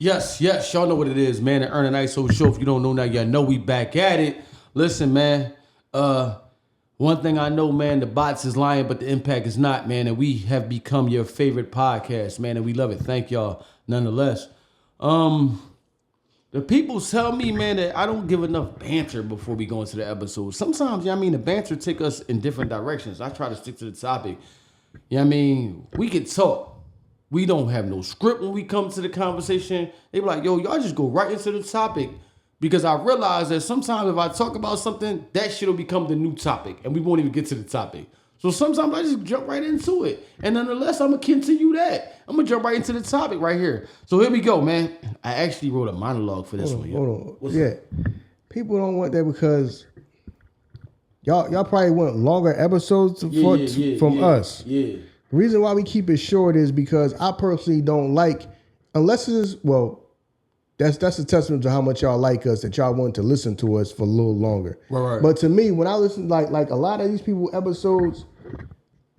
Yes, y'all know what it is, man. The Ern and Iso show. If you don't know now, y'all know we back at it. Listen, man. One thing I know, man, the bots is lying, but the impact is not, man. And we have become your favorite podcast, man, and we love it. Thank y'all, nonetheless. The people tell me, man, that I don't give enough banter before we go into the episode. Sometimes, the banter take us in different directions. I try to stick to the topic. We could talk. We don't have no script when we come to the conversation. They be like, yo, y'all just go right into the topic. Because I realize that sometimes if I talk about something, that shit will become the new topic. And we won't even get to the topic. So sometimes I just jump right into it. And nonetheless, I'm going to continue that. I'm going to jump right into the topic right here. So here we go, man. I actually wrote a monologue for this one. Hold on. People don't want that because y'all probably want longer episodes from us. Yeah. The reason why we keep it short is because I personally don't like, unless it's, that's a testament to how much y'all like us, that y'all want to listen to us for a little longer. Right. But to me, when I listen, like a lot of these people episodes,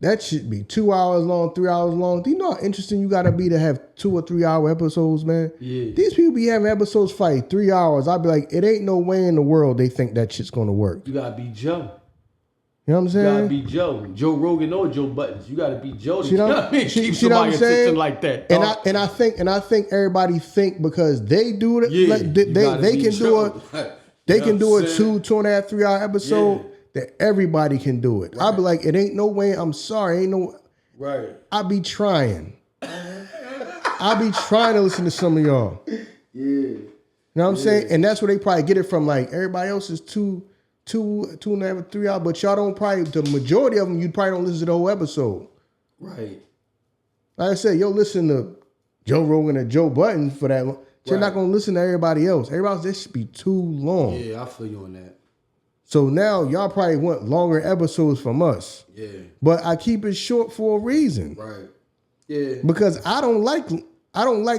that should be 2 hours long, 3 hours long. Do you know how interesting you got to be to have 2 or 3 hour episodes, man? Yeah. These people be having episodes for like 3 hours. I'd be like, it ain't no way in the world they think that shit's going to work. You got to be Joe. You know what I'm saying? You gotta be Joe. Joe Rogan or Joe Buttons. You gotta be Joe. You know what I mean? Keep somebody attention like that. And I think everybody think because they do it, they can do it. They can do a 2.5, 3 hour episode that everybody can do it. Right. I'd be like, it ain't no way. I'm sorry, ain't no. Right. I be trying. I be trying to listen to some of y'all. Yeah. You know what I'm saying? And that's where they probably get it from. Like everybody else is 2.5, 3 hours, but y'all don't probably, the majority of them, you probably don't listen to the whole episode. Right. Like I said, you'll listen to Joe Rogan and Joe Button for that long. You're not going to listen to everybody else. Everybody else, this should be too long. Yeah, I feel you on that. So now y'all probably want longer episodes from us. Yeah. But I keep it short for a reason. Right. Yeah. Because I don't like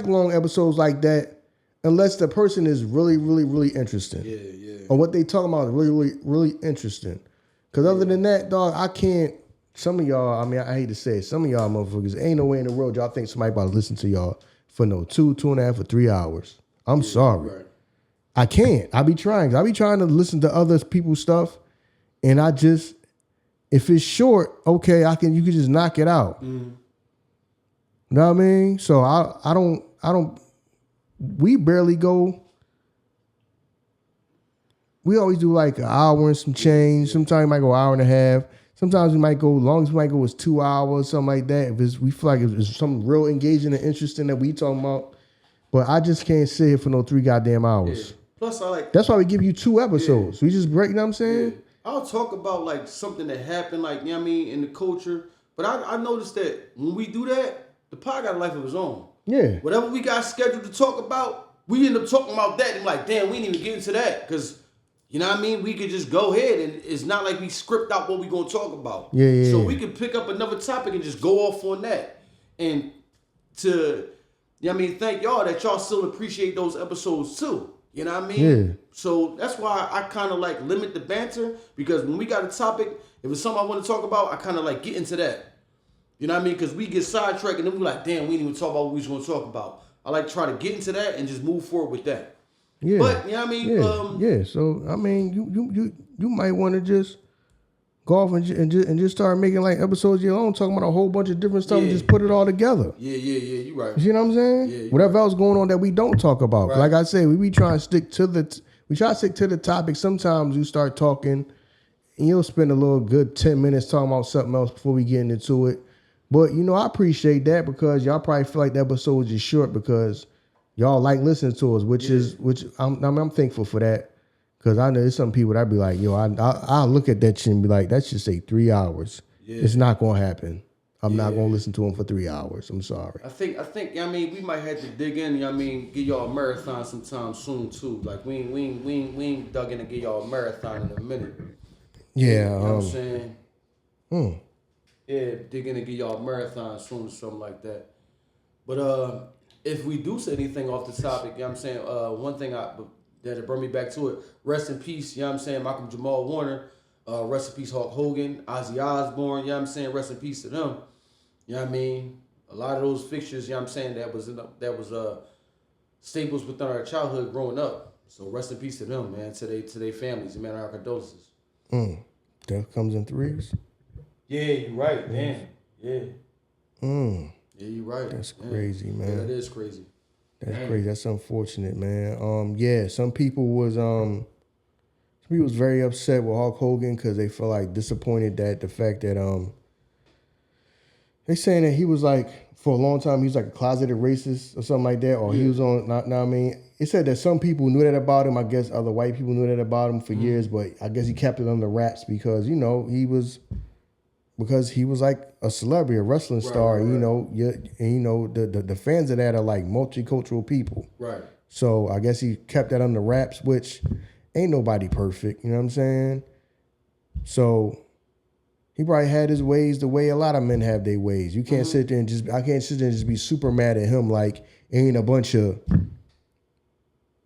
long episodes like that unless the person is really, really, really interesting. Yeah. Or what they talking about is really, really, really interesting. Because other than that, dog, I can't. Some of y'all, I hate to say it, some of y'all motherfuckers, ain't no way in the world y'all think somebody about to listen to y'all for no 2.5, or 3 hours. I'm sorry. Right. I can't. I be trying. I be trying to listen to other people's stuff, and I just, if it's short, okay, you can just knock it out. Mm-hmm. You know what I mean? So I don't. We barely go. We always do like an hour and some change. Sometimes we might go an hour and a half. Sometimes we might go, longest we might go is 2 hours, something like that. If we feel like it's something real engaging and interesting that we talking about. But I just can't sit here for no 3 goddamn hours. Yeah. Plus, that's why we give you 2 episodes. We just break, you know what I'm saying? Yeah. I'll talk about like something that happened, like, you know what I mean, in the culture. But I noticed that when we do that, the pod got a life of its own. Yeah. Whatever we got scheduled to talk about, we end up talking about that. And like, damn, we didn't even get into that. Because, you know what I mean? We could just go ahead and it's not like we script out what we're going to talk about. Yeah. So we could pick up another topic and just go off on that. And to, you know what I mean, thank y'all that y'all still appreciate those episodes too. You know what I mean? Yeah. So that's why I kind of like limit the banter, because when we got a topic, if it's something I want to talk about, I kind of like get into that. You know what I mean? Because we get sidetracked and then we're like, damn, we didn't even talk about what we was going to talk about. I like try to get into that and just move forward with that. Yeah. But, you know what I mean? So, I mean, you might want to just go off and just start making like episodes of your own, talking about a whole bunch of different stuff and just put it all together. Yeah, you right. You see what I'm saying? Yeah, whatever else going on that we don't talk about. Right. Like I say, we try to stick to the topic. Sometimes you start talking and you'll spend a little good 10 minutes talking about something else before we get into it. But, I appreciate that because y'all probably feel like the episode was just short because y'all like listening to us, which I'm thankful for that. Because I know there's some people that be like, yo, I'll look at that shit and be like, that should say 3 hours. Yeah. It's not going to happen. I'm not going to listen to them for 3 hours. I'm sorry. I think, we might have to dig in, give y'all a marathon sometime soon too. Like we ain't dug in to get y'all a marathon in a minute. Yeah. You know what I'm saying? Yeah, dig in and get y'all a marathon soon or something like that. But if we do say anything off the topic, you know what I'm saying? One thing that brought me back to it, rest in peace, you know what I'm saying, Malcolm Jamal Warner, rest in peace Hulk Hogan, Ozzy Osbourne, you know what I'm saying, rest in peace to them. You know what I mean? A lot of those fixtures, you know what I'm saying, that was staples within our childhood growing up. So rest in peace to them, man, to their families, man, our condolences. Death comes in threes. Yeah, you're right, man. Yeah. Yeah, you're right. That's crazy, man. Yeah, that is crazy. That's crazy. That's unfortunate, man. Some people was very upset with Hulk Hogan because they feel like disappointed that the fact that they saying that he was like for a long time he was like a closeted racist or something like that, or he was on. Not I mean, it said that some people knew that about him. I guess other white people knew that about him for years, but I guess he kept it under wraps because he was like a celebrity, a wrestling star. Right. The fans of that are like multicultural people. Right. So I guess he kept that under wraps, which ain't nobody perfect. You know what I'm saying? So he probably had his ways the way a lot of men have their ways. You can't sit there and I can't sit there and just be super mad at him like ain't a bunch of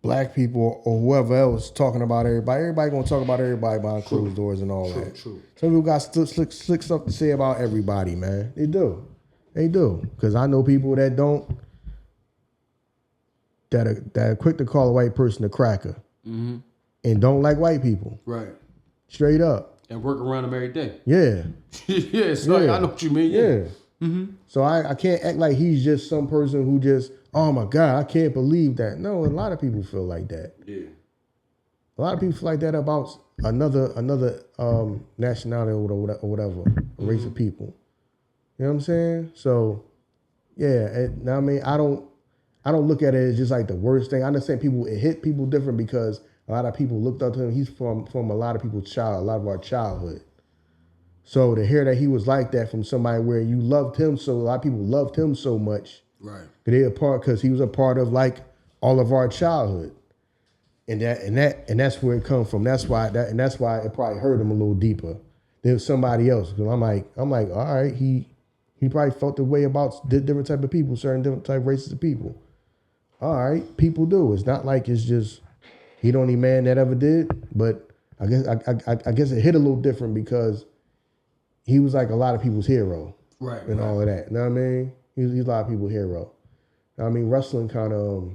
black people or whoever else talking about everybody. Everybody gonna talk about everybody behind closed doors and all that. True. Some people got slick stuff to say about everybody, man. They do. Because I know people that are quick to call a white person a cracker and don't like white people. Right. Straight up. And work around them every day. Yeah. I know what you mean. Yeah. So I can't act like he's just some person who just, oh my God, I can't believe that. No, a lot of people feel like that. Yeah. A lot of people feel like that about another nationality or whatever, a race of people. You know what I'm saying? So, yeah. I mean, I don't look at it as just like the worst thing. I understand it hit people different because a lot of people looked up to him. He's from a lot of people's a lot of our childhood. So to hear that he was like that from somebody where you loved him, so a lot of people loved him so much, right? Because he was a part of like all of our childhood, and that's where it comes from. That's why it probably hurt him a little deeper than somebody else. Because I'm like, all right, he probably felt the way about different type of people, certain different type of races of people. All right, people do. It's not like it's just he the only man that ever did, but I guess it hit a little different because he was like a lot of people's hero. Right. And all of that. You know what I mean? He's a lot of people's hero. I mean, wrestling kind of,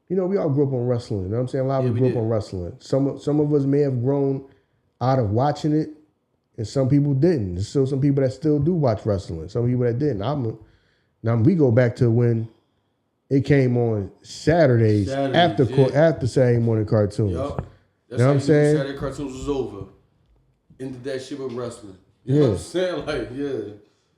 we all grew up on wrestling. You know what I'm saying? A lot of us grew up on wrestling. Some of us may have grown out of watching it, and some people didn't. There's still some people that still do watch wrestling. Some people that didn't. Now we go back to when it came on Saturdays after Saturday morning cartoons. Yep. You know what I'm saying? Saturday cartoons was over. Into that shit with wrestling. You know what I'm saying? Like,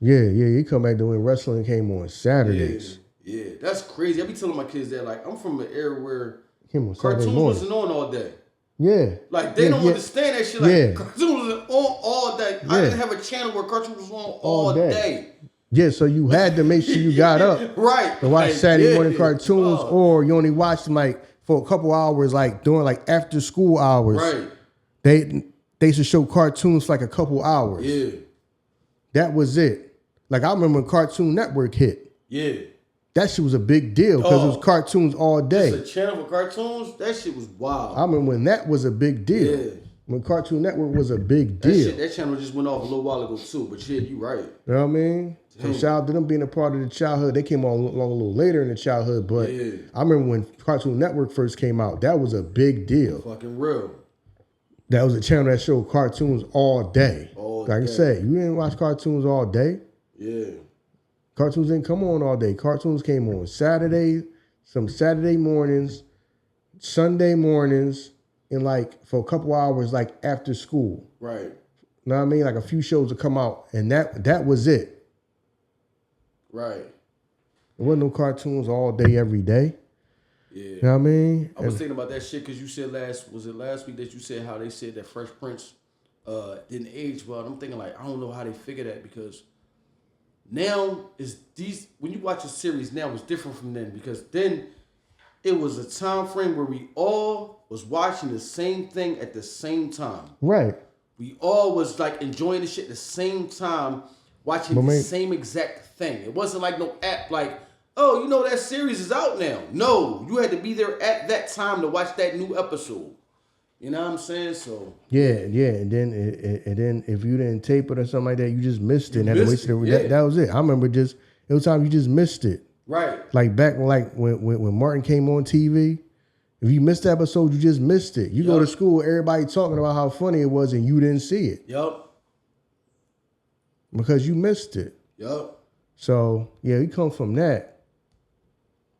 Yeah, you come back to when wrestling came on Saturdays. Yeah. That's crazy. I be telling my kids that, like, I'm from an era where on cartoons wasn't on all day. Yeah. Like, they don't understand that shit. Like, cartoons wasn't on all day. I didn't have a channel where cartoons was on all day. Yeah, so you had to make sure you got up right to watch Saturday morning cartoons, or you only watched them like for a couple hours, like during like after school hours. Right. They used to show cartoons for like a couple hours. Yeah. That was it. Like I remember when Cartoon Network hit. Yeah. That shit was a big deal because it was cartoons all day. Just a channel for cartoons? That shit was wild. I remember when that was a big deal. Yeah. When Cartoon Network was a big deal. That channel just went off a little while ago too, but shit, you right. You know what I mean? So shout out to them being a part of the childhood. They came on along a little later in the childhood, but I remember when Cartoon Network first came out, that was a big deal. Fucking real. That was a channel that showed cartoons all day. Like I said, you didn't watch cartoons all day. Yeah. Cartoons didn't come on all day. Cartoons came on Saturday, some Saturday mornings, Sunday mornings, and like for a couple hours, like after school. Right. You know what I mean? Like a few shows would come out, and that was it. Right. There wasn't no cartoons all day, every day. Yeah. You know what I mean? I was thinking about that shit because you said last week that you said how they said that Fresh Prince didn't age well. I'm thinking like, I don't know how they figure that because now when you watch a series now it's different from then because then it was a time frame where we all was watching the same thing at the same time. Right. We all was like enjoying the shit at the same time, watching the same exact thing. It wasn't like no app like, oh, that series is out now. No, you had to be there at that time to watch that new episode. You know what I'm saying? So yeah, and then if you didn't tape it or something like that, you just missed it. That was it. I remember it was time you just missed it. Right. Like back when Martin came on TV, if you missed the episode, you just missed it. You go to school, everybody talking about how funny it was, and you didn't see it. Yup. Because you missed it. Yup. So yeah, we come from that.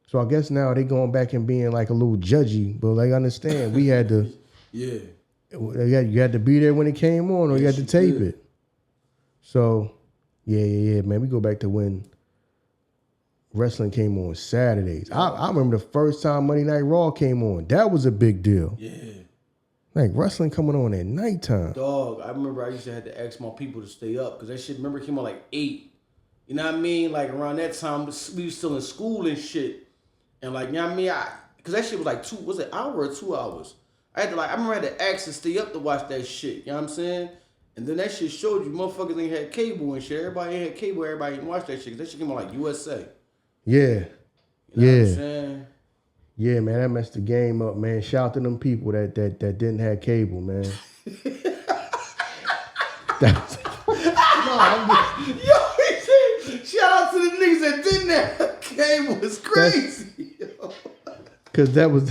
So I guess now they going back and being like a little judgy, but like understand we had to. Yeah. You had to be there when it came on, or you had to tape it. So yeah, man. We go back to when wrestling came on Saturdays. I remember the first time Monday Night Raw came on. That was a big deal. Yeah. Like wrestling coming on at nighttime. Dog, I remember I used to have to ask my people to stay up because that shit, remember, came on like 8. You know what I mean? Like around that time, we was still in school and shit. And like, you know what I mean? Because that shit was like an hour or 2 hours? I remember I had to ask to stay up to watch that shit. You know what I'm saying? And then that shit showed you motherfuckers ain't had cable and shit. Everybody ain't had cable. Everybody didn't watch that shit. Because that shit came on like USA. Yeah. You know what I'm saying? Yeah, man, that messed the game up, man. Shout out to them people that didn't have cable, man. Yo, he said, shout out to the niggas that didn't have cable. It's crazy. Because that was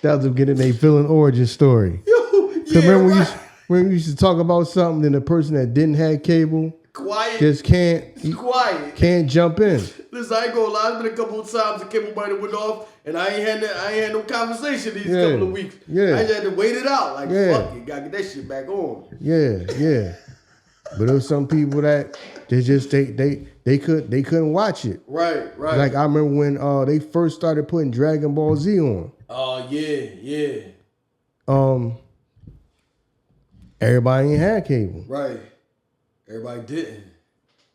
them getting a villain origin story. Yo, yeah, remember when we used to talk about something, then the person that didn't have cable just can't jump in. Listen, I ain't gonna lie. It's been a couple of times the cable might have went off, and I ain't had no conversation these couple of weeks. Yeah. I just had to wait it out. Like, fuck it, gotta get that shit back on. Yeah. But there was some people that they couldn't watch it. Right. Like I remember when they first started putting Dragon Ball Z on. Oh yeah. Everybody ain't had cable. Right. Everybody didn't.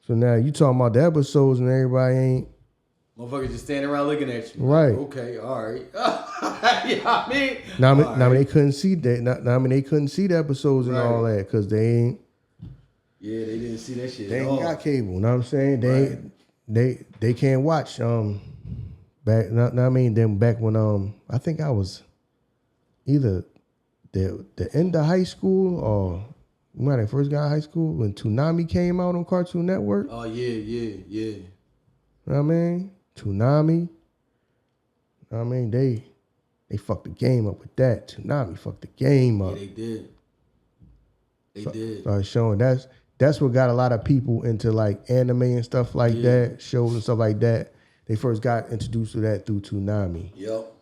So now you talking about the episodes and everybody ain't. Motherfuckers just standing around looking at you. Right. Okay, all right. Yeah, I mean. Now they couldn't see that. They couldn't see the episodes and all that because they ain't. Yeah, they didn't see that shit. They at ain't all. got cable. Know what I'm saying? They can't watch. Back. Then back when I think I was either the end of high school or when I first got out of high school when Toonami came out on Cartoon Network. Oh yeah. You know what I mean? Toonami. I mean, they fucked the game up with that. Toonami fucked the game up. Yeah, they did. They did. Started showing that's what got a lot of people into like anime and stuff like that, shows and stuff like that. They first got introduced to that through Toonami. Yep.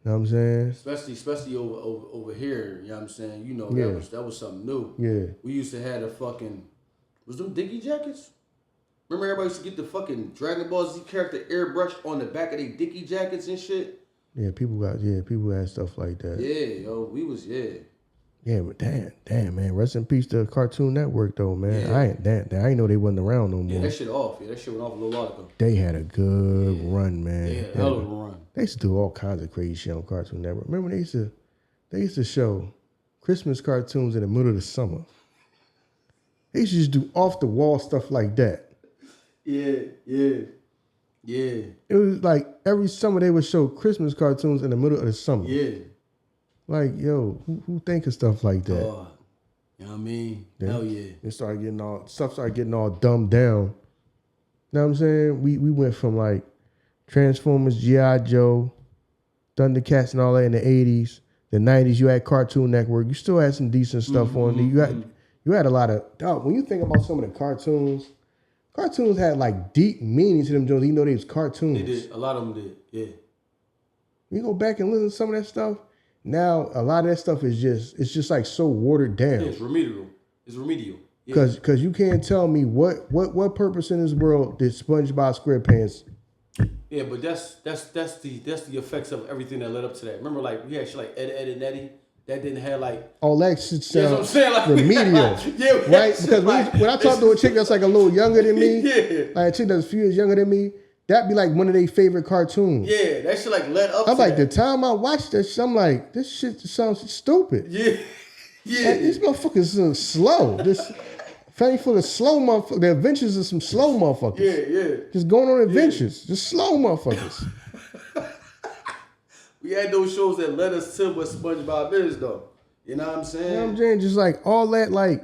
You know what I'm saying? Especially over here, you know what I'm saying? You know, that was something new. Yeah. We used to have the fucking, was them Dickie jackets? Remember everybody used to get the fucking Dragon Ball Z character airbrushed on the back of their Dickie jackets and shit? Yeah, people had stuff like that. Yeah, yo, we was. Yeah, but damn, man. Rest in peace to Cartoon Network, though, man. Yeah. I ain't know they wasn't around no more. Yeah, that shit off. Yeah, that shit went off a little while ago. They had a good run, man. They had a hell of a run. They used to do all kinds of crazy shit on Cartoon Network. Remember they used to show Christmas cartoons in the middle of the summer. They used to just do off the wall stuff like that. Yeah. It was like every summer they would show Christmas cartoons in the middle of the summer. Yeah. Like, yo, who think of stuff like that? You know what I mean? Hell yeah. Stuff started getting all dumbed down. You know what I'm saying? We went from like Transformers, G.I. Joe, Thundercats and all that in the 80s. The 90s, you had Cartoon Network. You still had some decent stuff on there. You had a lot of, when you think about some of the cartoons had like deep meaning to them, Jones, even though they was cartoons. They did. A lot of them did, yeah. You go back and listen to some of that stuff. Now, a lot of that stuff is just like so watered down. Yeah, it's remedial. Yeah. Cause you can't tell me what purpose in this world did SpongeBob SquarePants. Yeah, but that's the effects of everything that led up to that. Remember, like we had shit like Ed and Eddie that didn't have like all that shit sounds what I'm saying? Like, remedial, right? Because when I talk to a chick that's like a little younger than me, like a chick that's a few years younger than me, that'd be like one of their favorite cartoons. Yeah, that shit like led up. I'm to like that. the time I watched that shit, I'm like this shit just sounds stupid. Yeah. Like, these motherfuckers are slow. This family full of slow motherfuckers. The adventures of some slow motherfuckers. Yeah. Just going on adventures. Just slow motherfuckers. We had those shows that led us to what SpongeBob is, though. You know what I'm saying? You know what I'm saying? Just like all that, like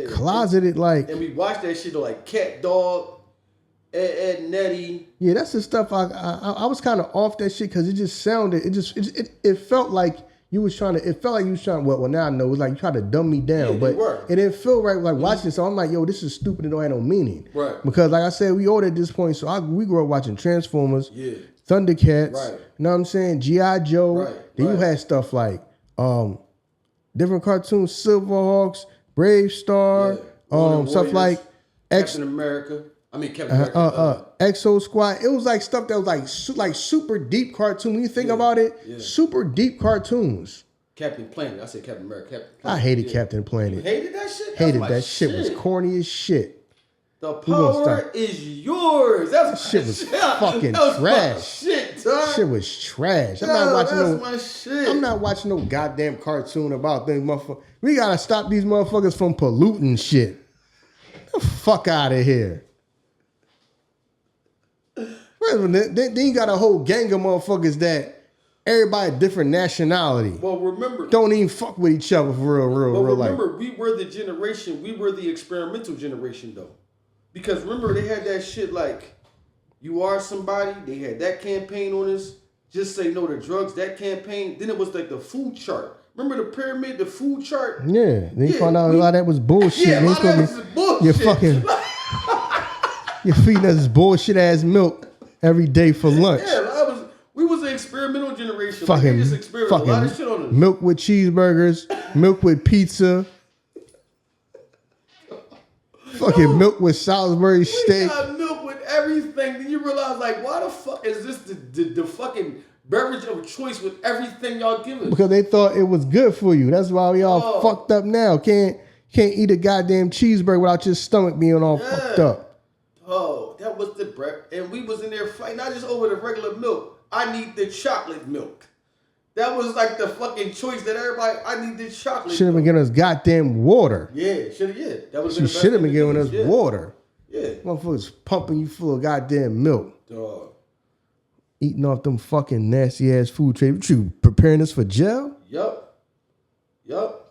closeted, like. And we watched that shit though, like Cat Dog. Ed Nettie. Yeah, that's the stuff I was kind of off that shit because it just sounded, it felt like you was trying to, well, now I know, it was like you tried to dumb me down, but it didn't feel right like watching it. So I'm like, yo, this is stupid. It don't have no meaning. Right. Because like I said, we old at this point. So we grew up watching Transformers, Thundercats, you know what I'm saying? G.I. Joe. Then you had stuff like different cartoons, Silverhawks, Brave Star, stuff like Captain America. Exo Squad. It was like stuff that was like super deep cartoon. When you think about it, super deep cartoons. Captain Planet. I said Captain America. Captain I Planet. hated Captain Planet. You hated that shit? Hated that shit. Was corny as shit. The power is yours. That shit was fucking trash. Shit, dog. Shit was trash. I'm not watching no goddamn cartoon about them motherfuckers. We gotta stop these motherfuckers from polluting shit. Get the fuck out of here. Then you got a whole gang of motherfuckers that everybody different nationality. Well, remember, don't even fuck with each other for real life. Remember, we were the experimental generation though, because remember they had that shit like, you are somebody. They had that campaign on us. Just say no to drugs. That campaign. Then it was like the food chart. Remember the pyramid, the food chart. Yeah. Then you found out a lot of that was bullshit. Yeah, a lot of that was bullshit. You're fucking. You're feeding us bullshit ass milk every day for lunch. Yeah, we was an experimental generation. Fucking, just experimented a lot of shit on us. Milk with cheeseburgers, milk with pizza, fucking milk with Salisbury steak. We got milk with everything. Then you realize, like, why the fuck is this the fucking beverage of choice with everything y'all give us? Because they thought it was good for you. That's why we all fucked up now. Can't eat a goddamn cheeseburger without your stomach being all fucked up. Oh, that was the bread. And we was in there fighting, not just over the regular milk. I need the chocolate milk. That was like the fucking choice that everybody, I need the chocolate Should have been giving us goddamn water. Yeah, should have, That was you should have been giving us water. Yeah. Motherfuckers pumping you full of goddamn milk. Dog. Eating off them fucking nasty ass food trays. What you preparing us for jail? Yup.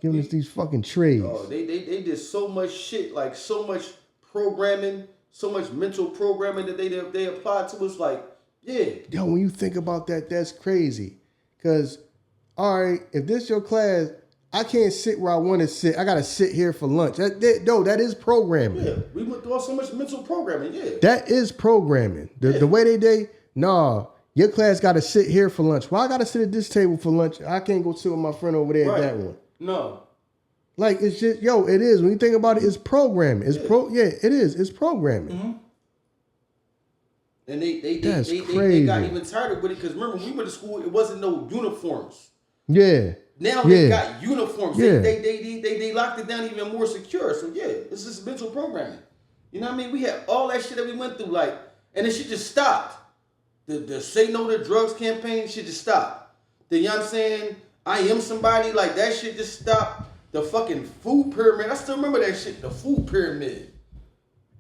Giving us these fucking trays. Oh, they did so much shit, like so much programming, so much mental programming that they applied to us. Like, yeah. Yo, when you think about that, that's crazy. Cause, all right, if this your class, I can't sit where I want to sit. I gotta sit here for lunch. That is programming. Yeah, we went through so much mental programming. Yeah, that is programming. The way your class gotta sit here for lunch. Why I gotta sit at this table for lunch? I can't go sit with my friend over there at that one. No. Like, it's just, it is. When you think about it, it's programming. It is. It's programming. Mm-hmm. And they got even tired with it because remember, when we went to school, it wasn't no uniforms. Yeah. Now they got uniforms. Yeah. They locked it down even more secure. So yeah, this is mental programming. You know what I mean? We had all that shit that we went through, like, and then shit just stopped. The say no to drugs campaign shit just stopped. You know what I'm saying? I am somebody, like that shit just stopped. The fucking food pyramid. I still remember that shit. The food pyramid.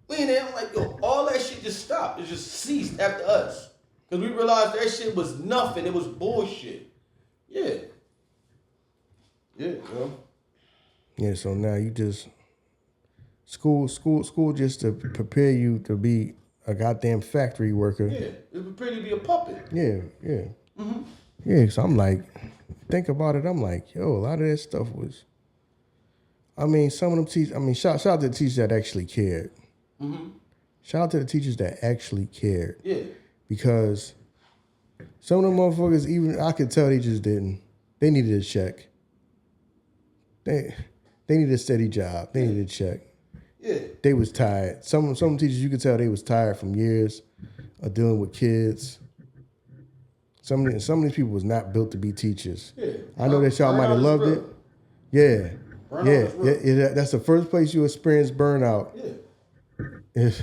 Man, I'm like, yo, all that shit just stopped. It just ceased after us. Because we realized that shit was nothing. It was bullshit. Yeah. Yeah, bro. Yeah, so now you just school just to prepare you to be a goddamn factory worker. Yeah, it prepare you to be a puppet. Yeah. Mm-hmm. Yeah, so I'm like, think about it, I'm like, yo, a lot of that stuff was, some of them teachers, shout out to the teachers that actually cared. Mm-hmm. Shout out to the teachers that actually cared. Yeah. Because some of them motherfuckers, even I could tell they just didn't. They needed a check. They needed a steady job. They needed a check. Yeah. They was tired. Some teachers, you could tell they was tired from years of dealing with kids. Some of these people was not built to be teachers. Yeah. I know that y'all might have loved it. Yeah. Yeah. That's the first place you experience burnout. Yeah. Is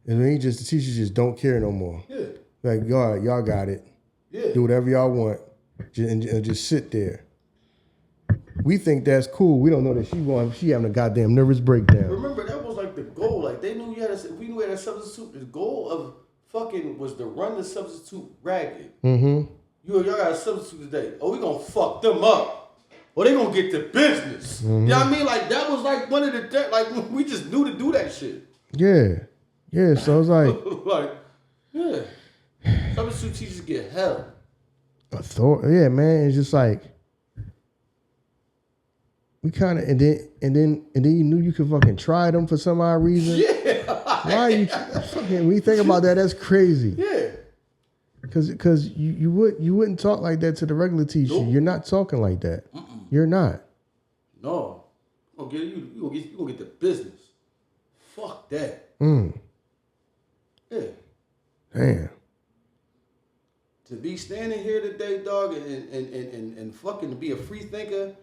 when the teachers just don't care no more. Yeah. Like, y'all got it. Yeah. Do whatever y'all want. And just sit there. We think that's cool. We don't know that she having a goddamn nervous breakdown. Remember, that was like the goal. Like they knew we knew we had a substitute. The goal of fucking was to run the substitute ragged. Mm-hmm. Y'all got a substitute today. Oh, we gonna fuck them up. Or they gonna get to business. Mm-hmm. You know what I mean? Like that was like one of the like we just knew to do that shit. Yeah. Yeah, so it's like like, yeah. Substitute teachers get hell. Yeah, man. It's just like we kind of and then you knew you could fucking try them for some odd reason. Yeah. Why are you fucking? When you think about that, that's crazy. Yeah. Because you wouldn't talk like that to the regular teacher. Nope. You're not talking like that. You're not. No. You gonna get the business. Fuck that. Yeah. Damn. To be standing here today, dog, and fucking to be a free thinker,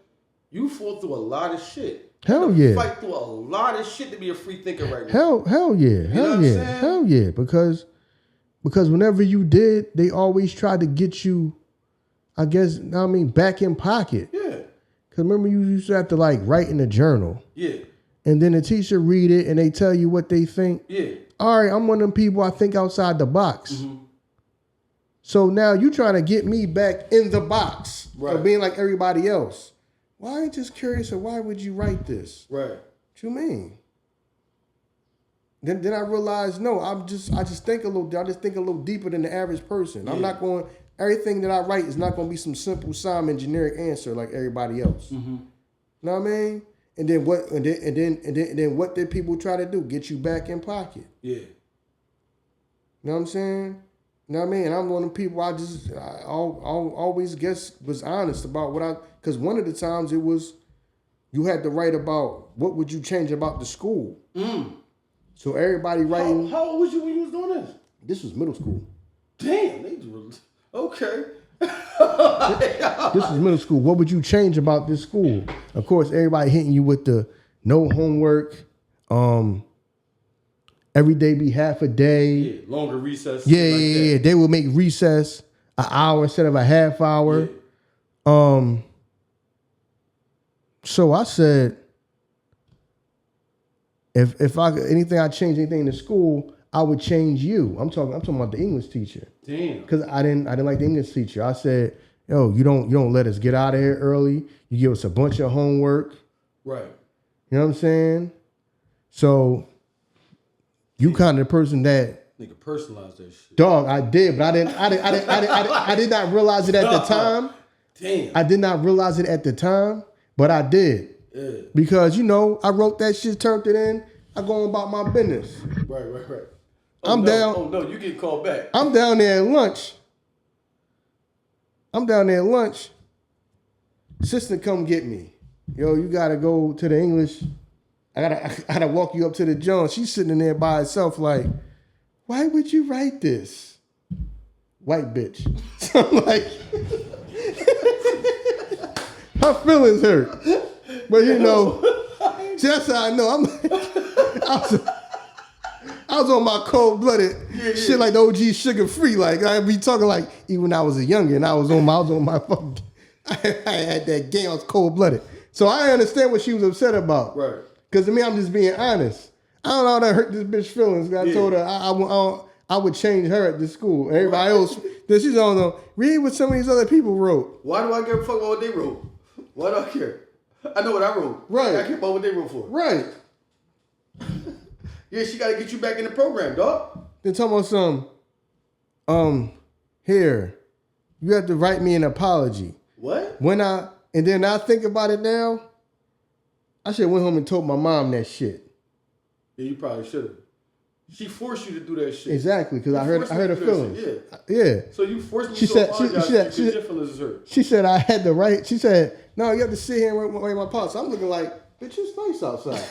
you fought through a lot of shit. Hell yeah. Fight through a lot of shit to be a free thinker right now. Hell yeah. Hell yeah. Because whenever you did, they always tried to get you, I guess, back in pocket. Yeah. Because remember, you used to have to like write in a journal. Yeah. And then the teacher read it and they tell you what they think. Yeah. All right, I'm one of them people I think outside the box. So now you trying to get me back in the box of being like everybody else. Why ain't just curious of why would you write this? Right. What you mean? Then I realized I just think a little deeper than the average person. Yeah. I'm not going. Everything that I write is not going to be some simple Simon generic answer like everybody else. You know what I mean? And then what? And then what did people try to do? Get you back in pocket. Yeah. You know what I'm saying? You know what I mean? And I'm one of the people I always guess was honest about because one of the times it was you had to write about what would you change about the school. So everybody writing. How old was you when you was doing this? This was middle school. Damn, okay. This was middle school. What would you change about this school? Of course, everybody hitting you with the no homework. Every day be half a day. Yeah, longer recess. Yeah. They will make recess an hour instead of a half hour. Yeah. So I said, if I anything I change anything in the school, I would change you. I'm talking about the English teacher. Damn. Because I didn't like the English teacher. I said, yo, you don't let us get out of here early. You give us a bunch of homework. Right. You know what I'm saying? So you kind of the person that nigga personalized that shit. Dog, I did, but I did not realize it at the time. Damn. I did not realize it at the time, but I did. Yeah. Because, I wrote that shit, turned it in, I go about my business. Right. I'm down. Oh, no, you get called back. I'm down there at lunch. Assistant come get me. Yo, you got to go to the English. I gotta walk you up to the John. She's sitting in there by herself like, why would you write this? White bitch. So I'm like, her feelings hurt. But just how I know. I was on my cold-blooded shit like the OG sugar free. Like I be talking like even when I was a youngin', I was on my fucking I had that game, I was cold-blooded. So I understand what she was upset about. Right. Because to me, I'm just being honest. I don't know how that hurt this bitch feelings. I told her I would change her at the school. Everybody else, then she's on them. Read what some of these other people wrote. Why do I give a fuck about what they wrote? Why do I care? I know what I wrote. Right. I care about what they wrote for. Right. Yeah, she got to get you back in the program, dog. Then talking about here, you have to write me an apology. What? And then I think about it now, I should have went home and told my mom that shit. Yeah, you probably should have. She forced you to do that shit. Exactly, because I heard her feelings. Yeah. So you forced me to apologize because your feelings is hurt. She said I had to write. She said, no, you have to sit here and write my policy. I'm looking like, bitch, it's nice outside.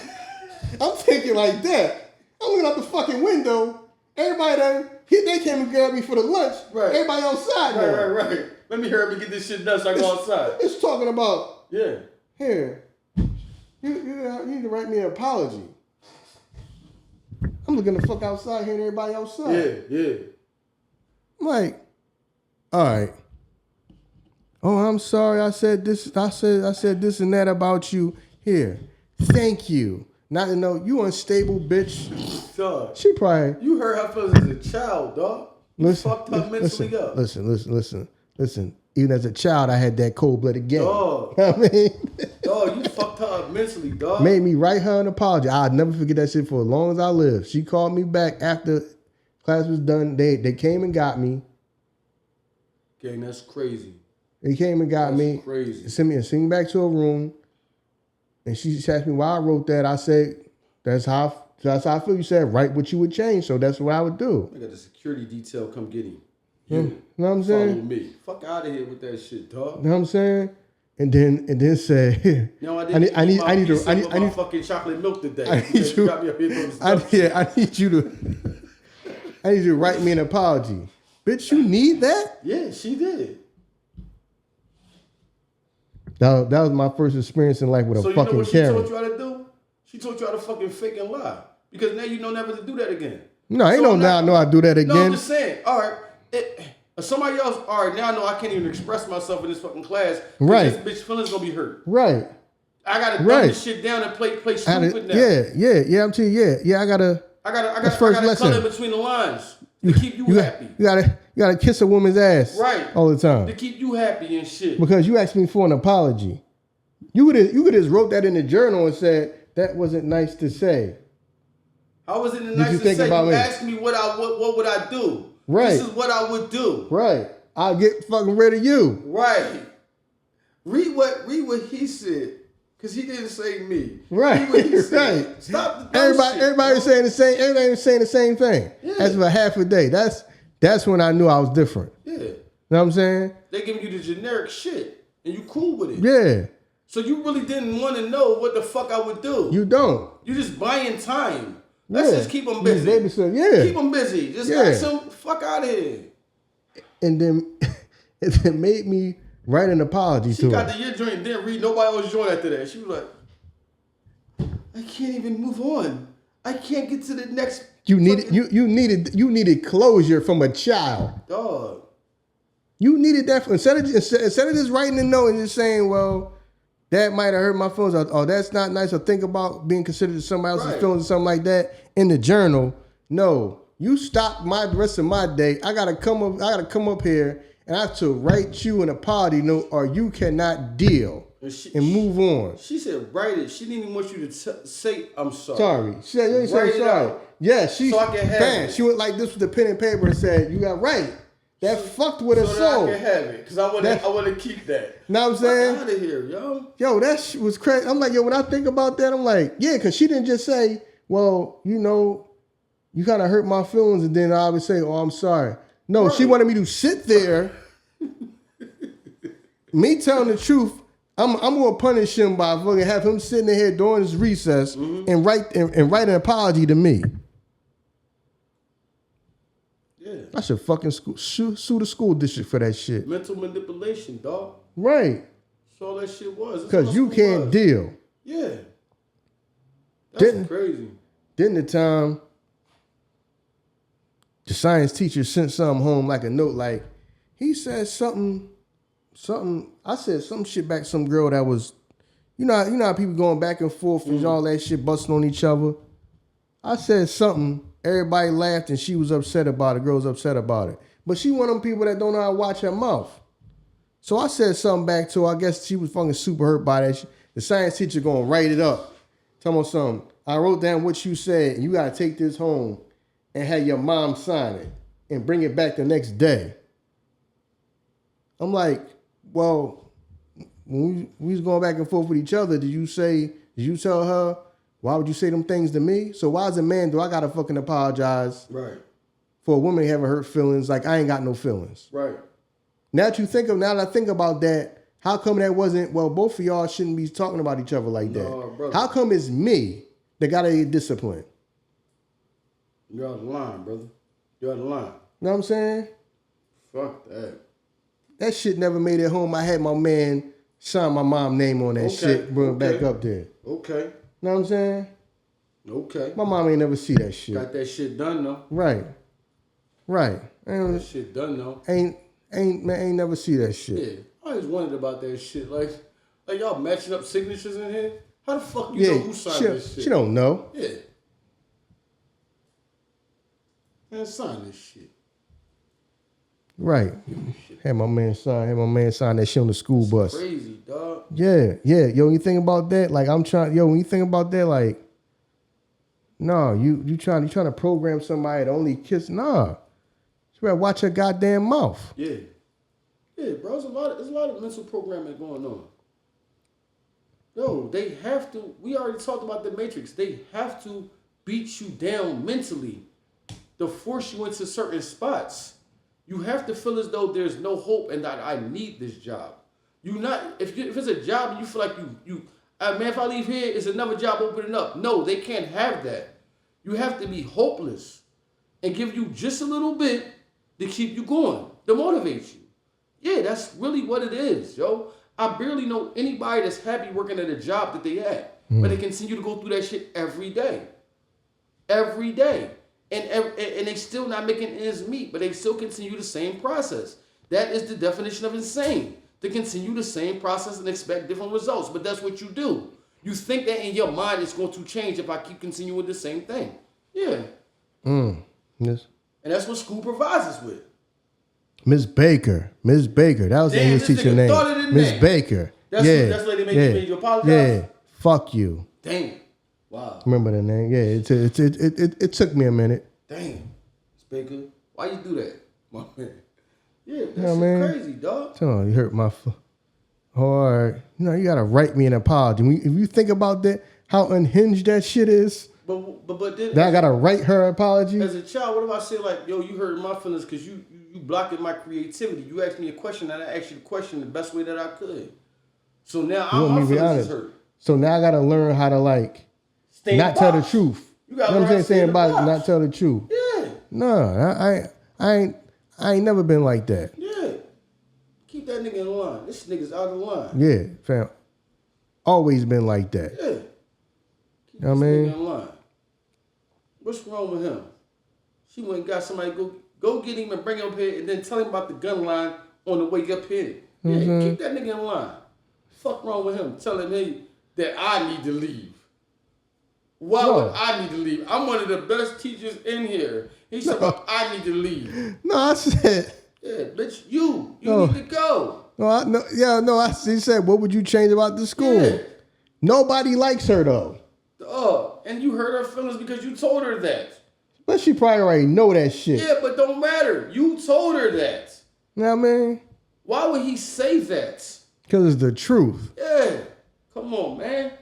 I'm thinking like that. I'm looking out the fucking window. Everybody they came and grabbed me for the lunch. Right. Everybody outside now. Right. Let me hurry up and get this shit done so I go outside. It's talking about, here, you need to write me an apology. I'm looking the fuck outside, hearing everybody outside. Yeah. I'm like, all right. Oh, I'm sorry. I said this. I said this and that about you. Here, thank you. Not to know you unstable bitch. Dog. She probably. You heard her feelings as a child, dog. You fucked up mentally up. Listen. Even as a child, I had that cold-blooded game. Dog. I mean, dog, you fucked her up mentally, dog. Made me write her an apology. I'll never forget that shit for as long as I live. She called me back after class was done. They came and got me. Gang, that's crazy. They came and got me. Crazy. Sent me back to her room. And she asked me why I wrote that. I said, that's how I feel. You said, write what you would change. So that's what I would do. I got the security detail come get him. You know what I'm saying? Follow me. Fuck out of here with that shit, dog. You know what I'm saying? And then say, no, I need to fucking chocolate milk today. I need you. I need you to write me an apology. Bitch, you need that? Yeah, she did. That was my first experience in life with a fucking Karen. So you know what she taught you how to do? She taught you how to fucking fake and lie. Because now you know never to do that again. No, ain't no now I know I do that again. No, I'm just saying. All right. Somebody else, all right, now I know I can't even express myself in this fucking class. Right. This bitch feelings gonna be hurt. Right. I gotta dumb this shit down and play stupid now. Yeah, I'm telling you, yeah, I gotta color in between the lines to keep you happy. You gotta kiss a woman's ass all the time. To keep you happy and shit. Because you asked me for an apology. You could just wrote that in the journal and said, that wasn't nice to say. How was it nice to say? You asked me what would I do? Right. This is what I would do. Right. I'll get fucking rid of you. Right. Read what he said. Because he didn't say me. Right. Read what he said. Right. Stop the dumb shit. Everybody was saying the same thing. Yeah. That's for half a day. That's when I knew I was different. Yeah. You know what I'm saying? They giving you the generic shit. And you cool with it. Yeah. So you really didn't want to know what the fuck I would do. You don't. You just buying time. Let's just keep them busy. Yeah. Keep them busy. Just ask them, fuck out of here. And then it made me write an apology to her. She got the year joint, didn't read nobody else's joint after that. She was like, I can't even move on. I can't get to the next. You needed closure from a child. Dog. You needed that instead of just writing a note and just saying, well, that might have hurt my feelings. Oh, that's not nice. Or think about being considered to somebody else's feelings or something like that in the journal. No, you stopped the rest of my day. I gotta come up here and I have to write you an apology note, or you cannot deal and move on. She said, write it. She didn't even want you to say, I'm sorry. Sorry. She said, you ain't say sorry. Yeah, so I can have it. She went like this with the pen and paper and said, you got right. That fucked with her soul. So I can have it, because I want to keep that. Know what I'm saying? Get out of here, yo. Yo, that shit was crazy. I'm like, yo, when I think about that, I'm like, yeah, because she didn't just say, well, you know, you kind of hurt my feelings, and then I would say, oh, I'm sorry. No, She wanted me to sit there, me telling the truth. I'm gonna punish him by fucking have him sitting in here during his recess and write an apology to me. Yeah. I should fucking sue the school district for that shit. Mental manipulation, dog. Right. That's all that shit was. Because you can't deal. Yeah. That's crazy. Then the time the science teacher sent something home, like a note, like he said something. I said some shit back to some girl that was, you know how people going back and forth and all that shit, busting on each other. I said something. Everybody laughed and she was upset about it. The girl was upset about it. But she one of them people that don't know how to watch her mouth. So I said something back to her. I guess she was fucking super hurt by that. The science teacher gonna write it up. Tell me something. I wrote down what you said, and you gotta take this home and have your mom sign it and bring it back the next day. I'm like, well, when we was going back and forth with each other, did you tell her, why would you say them things to me? So why as a man do I gotta fucking apologize for a woman having hurt feelings like I ain't got no feelings? Right. Now that I think about that, how come that wasn't, well, both of y'all shouldn't be talking about each other like that. Brother. How come it's me that gotta get disciplined? You're out of line, brother. You're out of line. You know what I'm saying? Fuck that. That shit never made it home. I had my man sign my mom's name on that shit, bring it back up there. Okay. Know what I'm saying? Okay. My mom ain't never see that shit. Got that shit done though. Right. That shit done though. Ain't never see that shit. Yeah. I always wondered about that shit. Like y'all matching up signatures in here? How the fuck you know who signed this shit? She don't know. Yeah. Man, sign this shit. Right. Had my man sign that shit on the school bus. Crazy, dog. Yeah. Yo, when you think about that, like when you think about that, like, no, you trying to program somebody to only kiss. Nah. You better watch her goddamn mouth. Yeah, bro. There's a lot of mental programming going on. Yo, they have to. We already talked about the Matrix. They have to beat you down mentally to force you into certain spots. You have to feel as though there's no hope and that I need this job. You not if it's a job and you feel like man, if I leave here, it's another job opening up. No, they can't have that. You have to be hopeless and give you just a little bit to keep you going, to motivate you. Yeah, that's really what it is, yo. I barely know anybody that's happy working at a job that they at, but they continue to go through that shit every day. Every day. And they still not making ends meet, but they still continue the same process. That is the definition of insane, to continue the same process and expect different results. But that's what you do. You think that in your mind it's going to change if I keep continuing the same thing. Yeah. Yes. And that's what school provides us with. Miss Baker. That was the English teacher name. Miss Baker. That's what they made you apologize? Yeah. Fuck you. Damn. Wow. Remember that name? Yeah. It took me a minute. Damn. Miss Baker. Why you do that? My man. Yeah, that's crazy, dog. Oh, you hurt my all right. You gotta write me an apology. If you think about that, how unhinged that shit is. But then I gotta write her apology. As a child, what if I say like, yo, you hurt my feelings because you blocking my creativity. You asked me a question and I asked you the question the best way that I could. So now my feelings is hurt. So now I gotta learn how to like not tell the truth. You know what I'm saying about not tell the truth. Yeah. No, I ain't never been like that. Yeah. Keep that nigga in line. This nigga's out of line. Yeah, fam. Always been like that. Yeah. Keep you know this what I mean? nigga in line. What's wrong with him? She went and got somebody go get him and bring him up here and then tell him about the gun line on the way up here. Yeah, keep that nigga in line. Fuck wrong with him telling me that I need to leave. Why would I need to leave? I'm one of the best teachers in here. He said, I need to leave. No, I said. Yeah, bitch, you need to go. He said, what would you change about the school? Yeah. Nobody likes her though. And you hurt her feelings because you told her that. But she probably already know that shit. Yeah, but don't matter. You told her that. You know what I mean? Why would he say that? Because it's the truth. Yeah. Come on, man.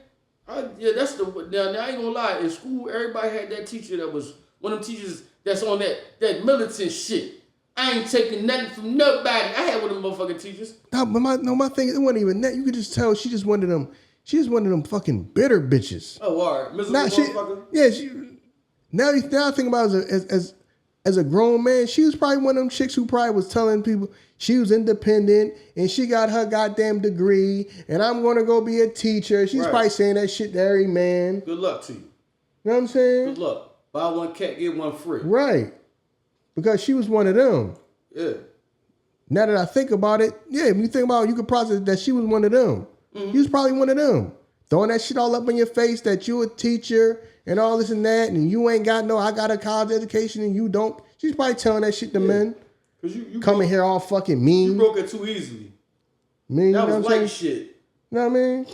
That's now I ain't gonna lie. In school, everybody had that teacher that was one of them teachers that's on that militant shit. I ain't taking nothing from nobody. I had one of them motherfucking teachers. No, but my thing, it wasn't even that. You could just tell she just wanted them. She just one of them fucking bitter bitches. Oh, all right. Miserable motherfucker? Yeah, now I think about it as a grown man, she was probably one of them chicks who probably was telling people she was independent and she got her goddamn degree and I'm going to go be a teacher. She's probably saying that shit to every man. Good luck to you. You know what I'm saying? Good luck. Buy one cat, get one free. Right. Because she was one of them. Yeah. Now that I think about it, yeah, when you think about it, you could process that she was one of them. Mm-hmm. He was probably one of them. Throwing that shit all up in your face that you a teacher and all this and that, and you ain't got I got a college education and you don't. She's probably telling that shit to men. Cause you coming here all fucking mean. You broke it too easily. Mean, that was light shit. You know what I mean?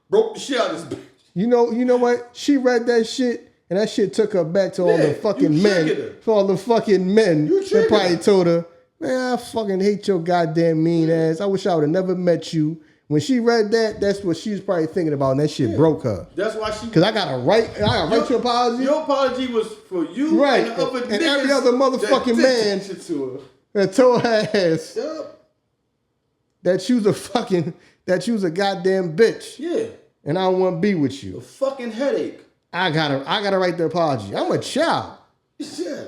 Broke the shit out of this bitch. You know what? She read that shit and that shit took her back to all the fucking men. For all the fucking men that probably told her, man, I fucking hate your goddamn mean ass. I wish I would have never met you. When she read that, that's what she was probably thinking about, and that shit broke her. That's why she. Because I gotta write your apology. Your apology was for you, right? And, the other and every other motherfucking man that told her ass that you was a goddamn bitch. Yeah. And I don't want to be with you. A fucking headache. I gotta write the apology. I'm a child. Yeah.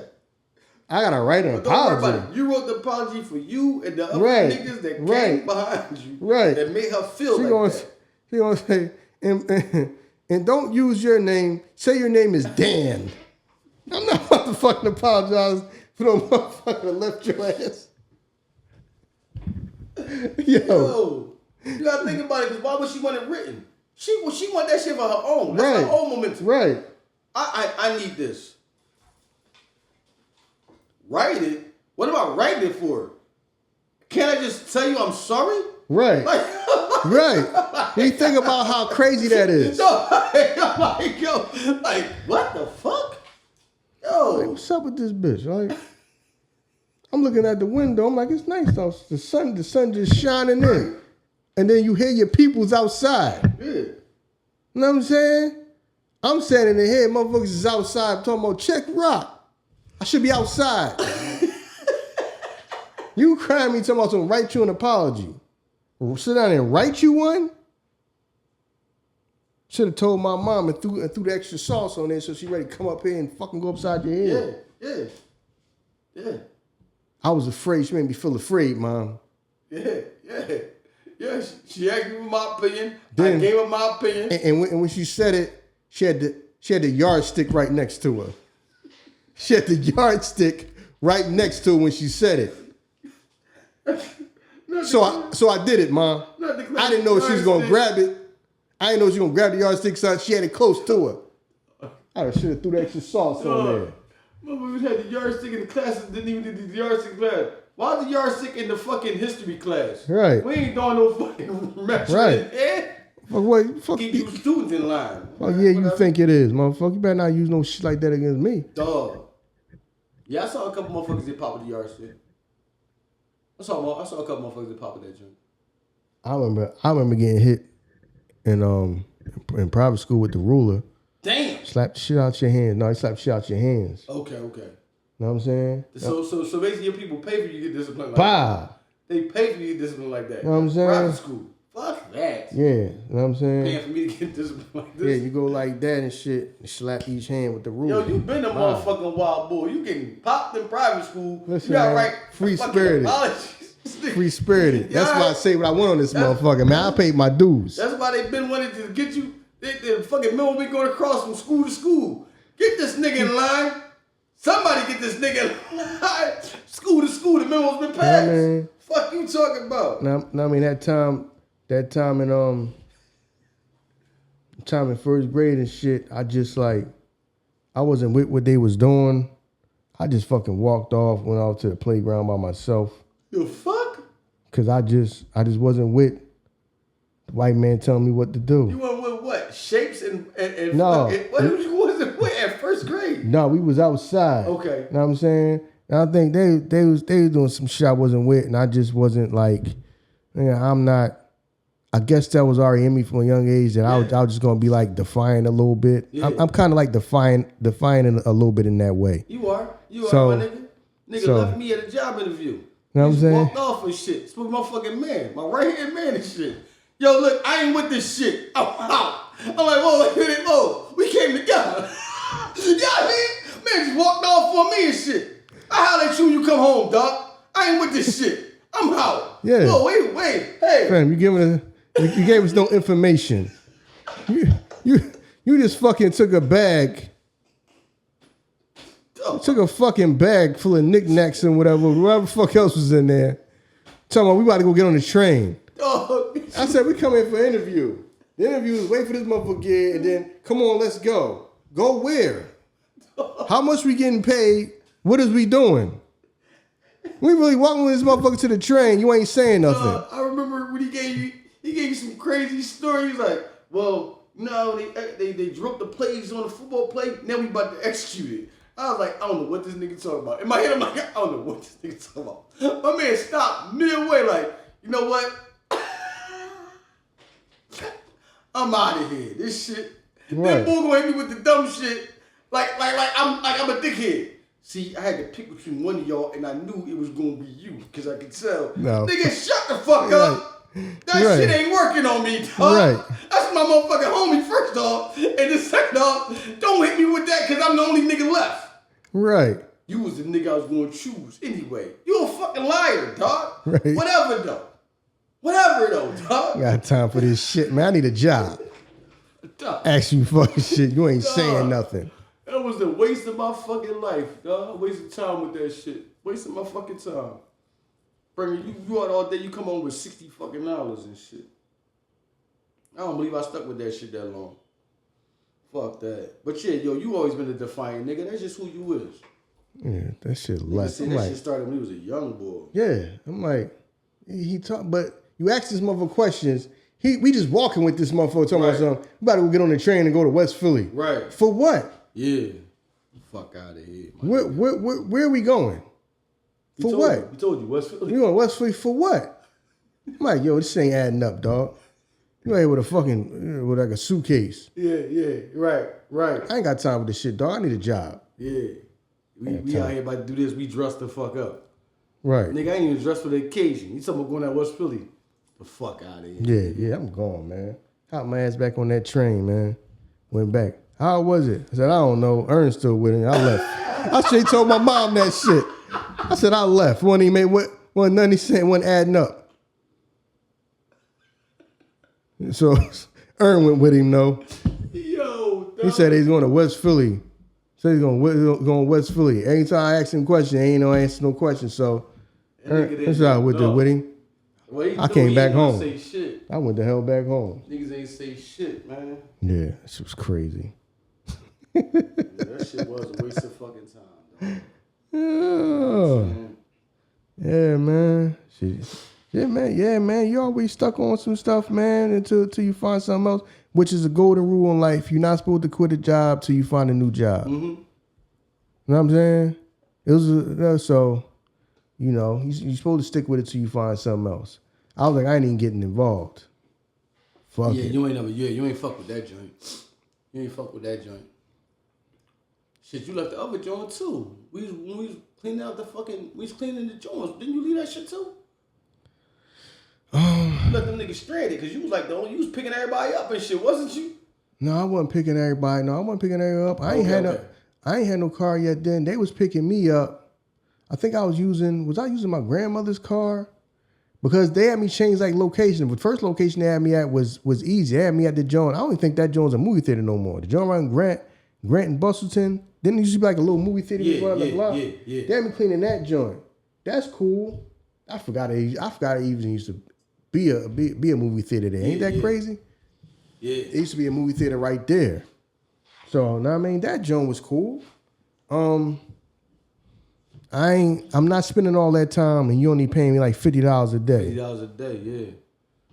I gotta write an apology. You wrote the apology for you and the other niggas that came behind you. Right. That made her feel that. She gonna say, and don't use your name. Say your name is Dan. I'm not about to fucking apologize for no motherfucker that left your ass. Yo. You gotta think about it, because why would she want it written? She want that shit for her own. That's her own momentum. Right. I need this. Write it. What am I writing it for? Can't I just tell you I'm sorry? Right. Like, Right. We think about how crazy that is. No, I'm like, yo, like, what the fuck? Yo. Like, what's up with this bitch? Like, I'm looking at the window. I'm like, it's nice though. The sun just shining in. And then you hear your peoples outside. Yeah. You know what I'm saying? I'm standing in here, motherfuckers is outside talking about check rock. I should be outside. You crying me talking about something, write you an apology. Sit down and write you one? Should have told my mom and threw the extra sauce on there so she ready to come up here and fucking go upside your head. Yeah. I was afraid. She made me feel afraid, Mom. Yeah. She asked me for my opinion. I gave her my opinion. And when she said it, she had the yardstick right next to her. She had the yardstick right next to her when she said it. So I did it, Mom. I didn't know she was gonna grab it. I didn't know she was gonna grab the yardstick, so she had it close to her. I should have threw the extra sauce on there. Motherfuckers had the yardstick in the classes, didn't even do the yardstick class. Why the yardstick in the fucking history class? Right. We ain't doing no fucking measuring. Right. Fuck keep you students in line. Oh yeah, you think it is, motherfucker. You better not use no shit like that against me. Dog. Yeah, I saw a couple motherfuckers that pop with the yardstick. I saw a couple motherfuckers that pop with that joint. I remember getting hit in private school with the ruler. Damn. Slap the shit out your hands. No, he slapped shit out your hands. Okay. Know what I'm saying? So basically your people pay for you to get disciplined like Bah. that. They pay for you to get disciplined like that. Know what I'm saying? Private school. Fuck that. Yeah, you know what I'm saying? Paying for me to get disciplined like this. Yeah, you go like that and shit, and slap each hand with the ruler. Yo, you been a motherfucking wild boy. You getting popped in private school. Listen, you got man, right free spirited. Free spirited. That's why I say what I want on this motherfucker, man. I paid my dues. That's why they been wanting to get you. They fucking remember we going across from school to school. Get this nigga in line. Somebody get this nigga in line. School to school, the memo's been passed. Yeah, man. Fuck you talking about? Now, I mean that time in first grade and shit, I wasn't with what they was doing. I just fucking walked off, went off to the playground by myself. The fuck? Cause I just wasn't with the white man telling me what to do. You went with what? Shapes and no. What was it with at first grade? No, we was outside. Okay. Know what I'm saying? And I think they was doing some shit I wasn't with, and I just wasn't like, I'm not. I guess that was already in me from a young age that I was just gonna be like defiant a little bit. Yeah. I'm kind of like defiant a little bit in that way. You are my nigga. Nigga left me at a job interview. You know what I'm saying? Walked off and shit. Spoke my fucking man, my right hand man and shit. Yo, look, I ain't with this shit. I'm out. I'm like, whoa, we came together. You know what I mean? Man just walked off for me and shit. I holler at you when you come home, dog. I ain't with this shit. I'm out. Yeah. Whoa, wait. Hey. Fam, you gave us no information. You just fucking took a bag. Took a fucking bag full of knickknacks and whatever the fuck else was in there. Talking about we about to go get on the train. I said, we come in for an interview. The interview is wait for this motherfucker and then come on, let's go. Go where? How much we getting paid? What is we doing? We really walking with this motherfucker to the train. You ain't saying nothing. I remember when he gave you some crazy stories like, well, no, they dropped the plays on the football play. Now we about to execute it. I was like, I don't know what this nigga talking about. In my head, I'm like, I don't know what this nigga talking about. My man stopped midway like, you know what? I'm out of here. This shit. Right. Then boy gonna hit me with the dumb shit. Like I'm a dickhead. See, I had to pick between one of y'all, and I knew it was gonna be you because I could tell. No. Nigga, shut the fuck up. That shit ain't working on me, dog. Right. That's my motherfucking homie, first off. And then second off, don't hit me with that because I'm the only nigga left. Right. You was the nigga I was going to choose anyway. You a fucking liar, dog. Right. Whatever, though, dog. I got time for this shit, man. I need a job. Dog. Ask you fucking shit. You ain't saying nothing. That was the waste of my fucking life, dog. Wasting time with that shit. Wasting my fucking time. Bringing you out all day, you come home with $60 fucking and shit. I don't believe I stuck with that shit that long. Fuck that. But yeah, yo, you always been a defiant nigga. That's just who you is. Yeah, that shit Nigga left. said I'm that like, shit started when he was a young boy. yeah. I'm like, he talk, but you ask this motherfucker questions. We just walking with this motherfucker talking about something. We about to go get on the train and go to West Philly. Right. For what? Yeah. Fuck out of here. Where are we going? For what? He told you West Philly. We going to West Philly for what? I'm like, yo, this ain't adding up, dog. You ain't with with like a suitcase. Yeah. Right. I ain't got time for this shit, dog. I need a job. Yeah. We out here about to do this. We dressed the fuck up. Right. Nigga, I ain't even dressed for the occasion. You talking about going to West Philly. The fuck out of here. Yeah, I'm gone, man. Hopped my ass back on that train, man. Went back. How was it? I said, I don't know. Ern's still with me. I left. I straight told my mom that shit. I said, I left. Wasn't nothing he said, wasn't adding up. So Ern went with him, though. Yo, He said he's going to West Philly. Said he's going to West Philly. Every time I asked him a question, he ain't no answer no question. So that's how I went there with him. Well, I came back home. Say shit. I went the hell back home. Niggas ain't say shit, man. Yeah, that shit was crazy. Yeah, that shit was a waste of fucking time, dog. Yeah, man. Shit. Yeah, man. You always stuck on some stuff, man, until you find something else, which is a golden rule in life. You're not supposed to quit a job till you find a new job. Mm-hmm. You know what I'm saying? It was so, you know, you're supposed to stick with it till you find something else. I was like, I ain't even getting involved. Fuck it. You ain't fuck with that joint. You ain't fuck with that joint. Shit, you left the other joint too. When we was cleaning out we was cleaning the joints. Didn't you leave that shit too? You let them niggas stranded because you was like you was picking everybody up and shit, wasn't you? No, I wasn't picking everybody. No, I wasn't picking everybody up. I ain't had no car yet then. They was picking me up. I think I was using my grandmother's car? Because they had me change like location. The first location they had me at was easy. They had me at the joint. I don't even think that joint's a movie theater no more. The joint around Grant and Bustleton. Didn't it used to be like a little movie theater around the block? Yeah. They had me cleaning that joint. That's cool. I forgot it even used to be a movie theater there. Ain't that crazy? Yeah. It used to be a movie theater right there. So, now I mean, that joint was cool. I'm not spending all that time and you only paying me like $50 a day. $50 a day, yeah.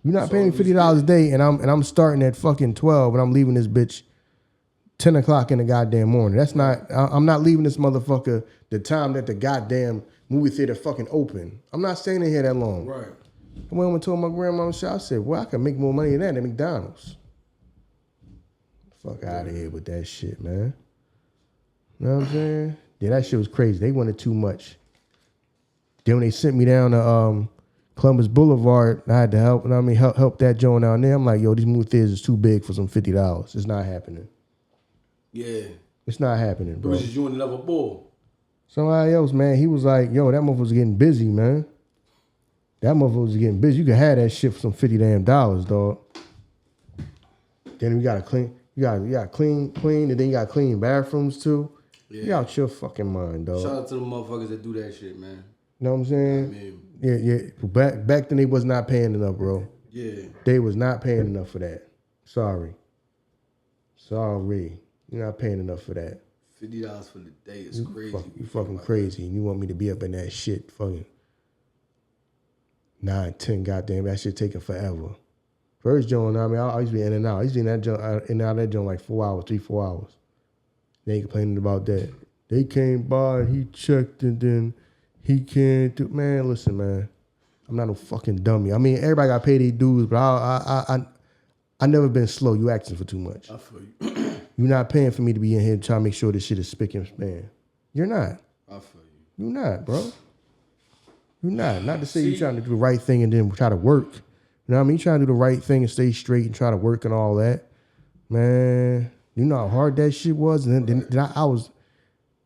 You're not paying me $50 a day and I'm starting at fucking 12 and I'm leaving this bitch 10 o'clock in the goddamn morning. That's not, I'm not leaving this motherfucker the time that the goddamn movie theater fucking open. I'm not staying in here that long. Right. I went and told my grandma, I said, well, I can make more money than that at McDonald's. Fuck out of here with that shit, man. You know what I'm saying? Yeah, that shit was crazy. They wanted too much. Then when they sent me down to Columbus Boulevard, I had to help. And I mean, help that joint down there. I'm like, yo, these movie theaters is too big for some $50. It's not happening. Yeah. It's not happening, bro. It was just you and another bull. Somebody else, man, he was like, yo, that motherfucker was getting busy, man. That motherfucker was getting busy. You could have that shit for some $50 dog. Then you gotta clean. You gotta clean, and then you gotta clean bathrooms too. Yeah. You out your fucking mind, dog. Shout out to the motherfuckers that do that shit, man. You know what I'm saying? Yeah. Back then they was not paying enough, bro. Yeah. They was not paying enough for that. Sorry. You're not paying enough for that. $50 for the day is crazy. You fucking crazy. And you want me to be up in that shit fucking 9, 10 goddamn, that shit taking forever. First joint, I mean, I used to be in and out. I used to be in and out of that joint like 4 hours, 4 hours. They ain't complaining about that. They came by and he checked and then he came to, man, listen, man. I'm not no fucking dummy. I mean, everybody got paid their dues, but I never been slow. You asking for too much. I feel you. You're not paying for me to be in here trying to make sure this shit is spick and span. You're not. I feel you. You're not, bro. You're not. Not to say you're trying to do the right thing and then try to work. You know what I mean? You're trying to do the right thing and stay straight and try to work and all that. Man, you know how hard that shit was? And then I was,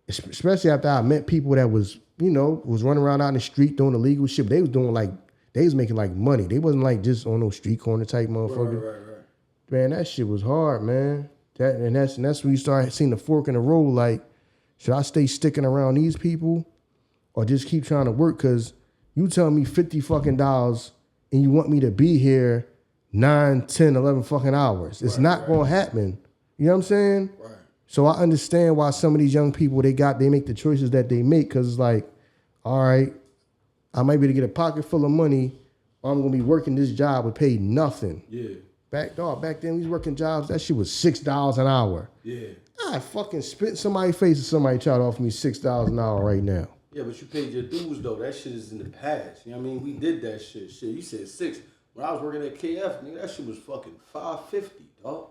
especially after I met people that was, you know, was running around out in the street doing illegal shit. But they was doing like, they was making like money. They wasn't like just on no street corner type motherfucker. Right. Man, that shit was hard, man. That's when you start seeing the fork in the road. Like, should I stay sticking around these people or just keep trying to work? Because you tell me $50 fucking and you want me to be here 9, 10, 11 fucking hours. It's not going to happen. You know what I'm saying? Right. So I understand why some of these young people, they make the choices that they make, because it's like, all right, I might be able to get a pocket full of money, or I'm going to be working this job with pay nothing. Yeah. Back then, we was working jobs, that shit was $6 an hour. Yeah. I fucking spit in somebody's face if somebody tried to offer me $6 an hour right now. Yeah, but you paid your dues, though. That shit is in the past. You know what I mean? We did that shit. Shit, you said 6. When I was working at KF, nigga, that shit was fucking $5.50, dog.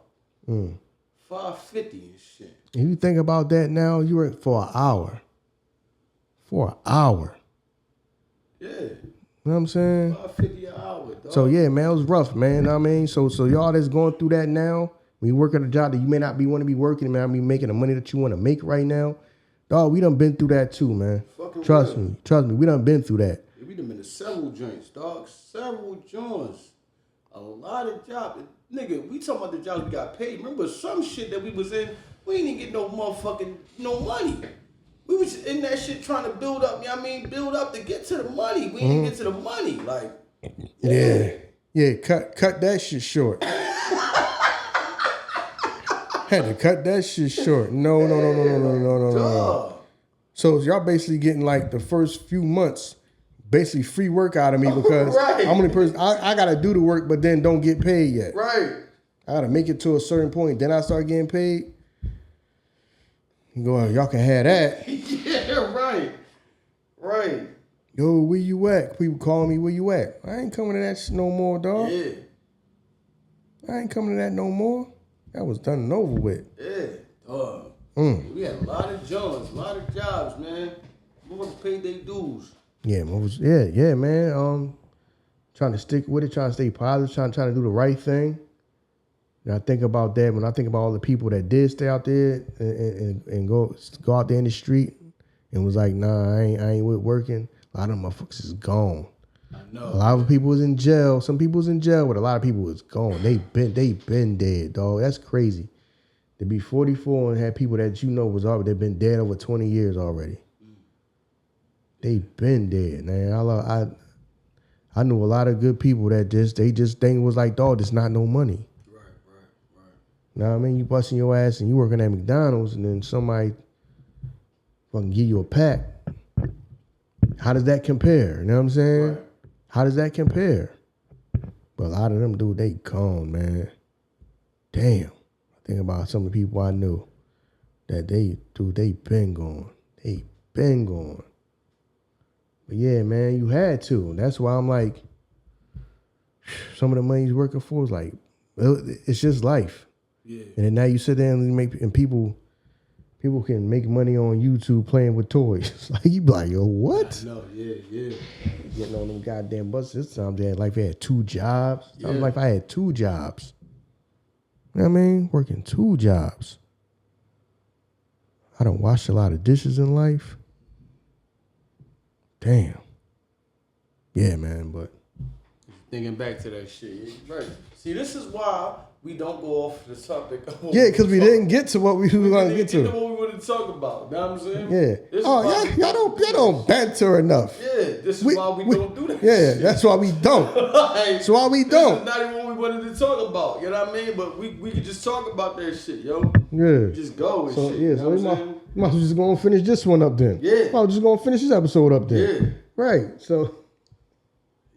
$5.50 and shit. And you think about that now, you work for an hour. For an hour. Yeah. You know what I'm saying? $5.50 an hour, dog. So yeah, man, it was rough, man. I mean, so y'all that's going through that now, when you work at a job that you may not be want to be working, you may not be making the money that you want to make right now. Dog, we done been through that too, man. Fucking Trust real. me, we done been through that. We done been to several joints, dog. Several joints. A lot of jobs. Nigga, we talking about the jobs we got paid. Remember some shit that we was in, we ain't even get no motherfucking, no money. We was in that shit trying to build up, you know what I mean? Build up to get to the money. We didn't get to the money. Like, Yeah, cut that shit short. Had to cut that shit short. No. So y'all basically getting like the first few months, basically free work out of me because Right. I'm the person, I gotta do the work, but then don't get paid yet. Right. I gotta make it to a certain point, then I start getting paid. You go, y'all can have that. Yeah, right. Right. Yo, where you at? People calling me, where you at? I ain't coming to that shit no more, dog. Yeah. I ain't coming to that no more. That was done and over with. Yeah. Dog. We had a lot of jobs, man. Motherfuckers paid their dues. Yeah, man. Trying to stick with it, trying to stay positive, trying to do the right thing. And I think about that when I think about all the people that did stay out there and go out there in the street and was like, nah, I ain't working. A lot of them motherfuckers is gone. I know. A lot of people was in jail. Some people was in jail, but a lot of people was gone. They been dead, dog. That's crazy. To be 44 and have people that you know was already, they've been dead over 20 years already. They been dead, man. I knew a lot of good people that they just think it was like, dog, there's not no money. Right. You know what I mean? You busting your ass and you working at McDonald's and then somebody fucking give you a pack. How does that compare? You know what I'm saying? Right. How does that compare? But a lot of them, dude, they gone, man. Damn. I think about some of the people I knew that they been gone. They been gone. But yeah, man, you had to. That's why I'm like, some of the money he's working for is like, it's just life. Yeah. And then now you sit there and people can make money on YouTube playing with toys. Like you be like, yo, what? No, yeah. Getting on them goddamn buses. This time they had like they had 2 jobs. Yeah. I'm like, I had 2 jobs. You know what I mean? Working 2 jobs. I don't wash a lot of dishes in life. Damn. Yeah, man, but Thinking back to that shit. Right. See, this is why we don't go off the topic. yeah, because we didn't get to what we were going to get to. What we wanted to talk about. You know what I'm saying? Yeah. This is Oh, why y'all don't banter enough. Yeah, this is why we don't do that. Yeah, shit. that's why we don't. Like, That's why we This don't. is not even what we wanted to talk about. You know what I mean? But we could just talk about that shit, yo. Yeah. Just go and So shit. yeah, you know so what we I'm saying? might as well just go and finish this one up then. Yeah. Might as well just go and finish this episode up then. Yeah. Right. So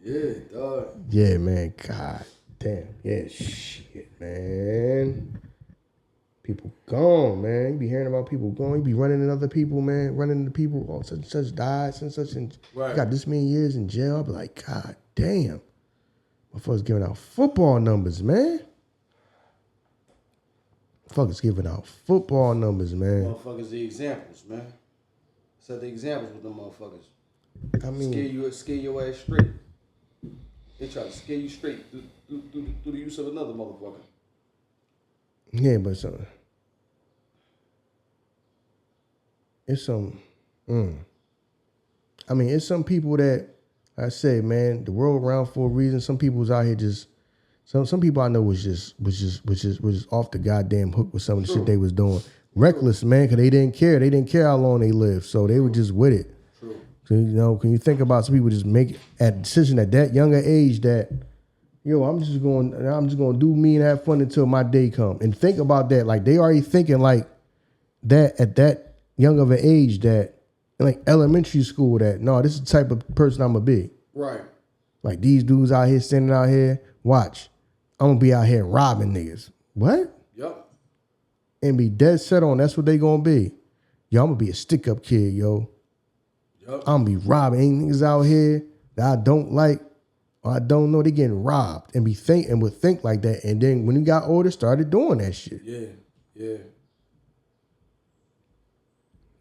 Yeah, dog. yeah, man. God damn. Yeah, shit, man. People gone, man. You be hearing about people gone. You be running into other people, man. Running into people. Oh, such and such died. Such and such. And Right. got this many years in jail. I be like, God damn. Motherfuckers giving out football numbers, man. Motherfuckers giving out football numbers, man. Motherfuckers, the examples, man. Set the examples with them motherfuckers. I mean, Scare your ass straight. They try to scare you straight through the use of another motherfucker. yeah, but it's some. I mean, it's some people that I say, man, the world around for a reason. Some people was out here just. Some people I know was just off the goddamn hook with some of the shit they was doing. Reckless, man, because they didn't care. They didn't care how long they lived, so they were just with it. True. So, you know, can you think about some people just make a decision at that younger age that, yo, I'm just going to do me and have fun until my day come. And think about that. Like, they already thinking like, that at that young of an age that in like elementary school that no, this is the type of person I'm gonna be. Right. Like these dudes out here standing out here, watch. I'm gonna be out here robbing niggas. What? Yep. And be dead set on that's what they gonna be. Yo, I'm gonna be a stick up kid, yo. Yep. I'm gonna be robbing. Ain't niggas out here that I don't like or I don't know they getting robbed and would think like that. And then when he got older, started doing that shit. Yeah. Yeah.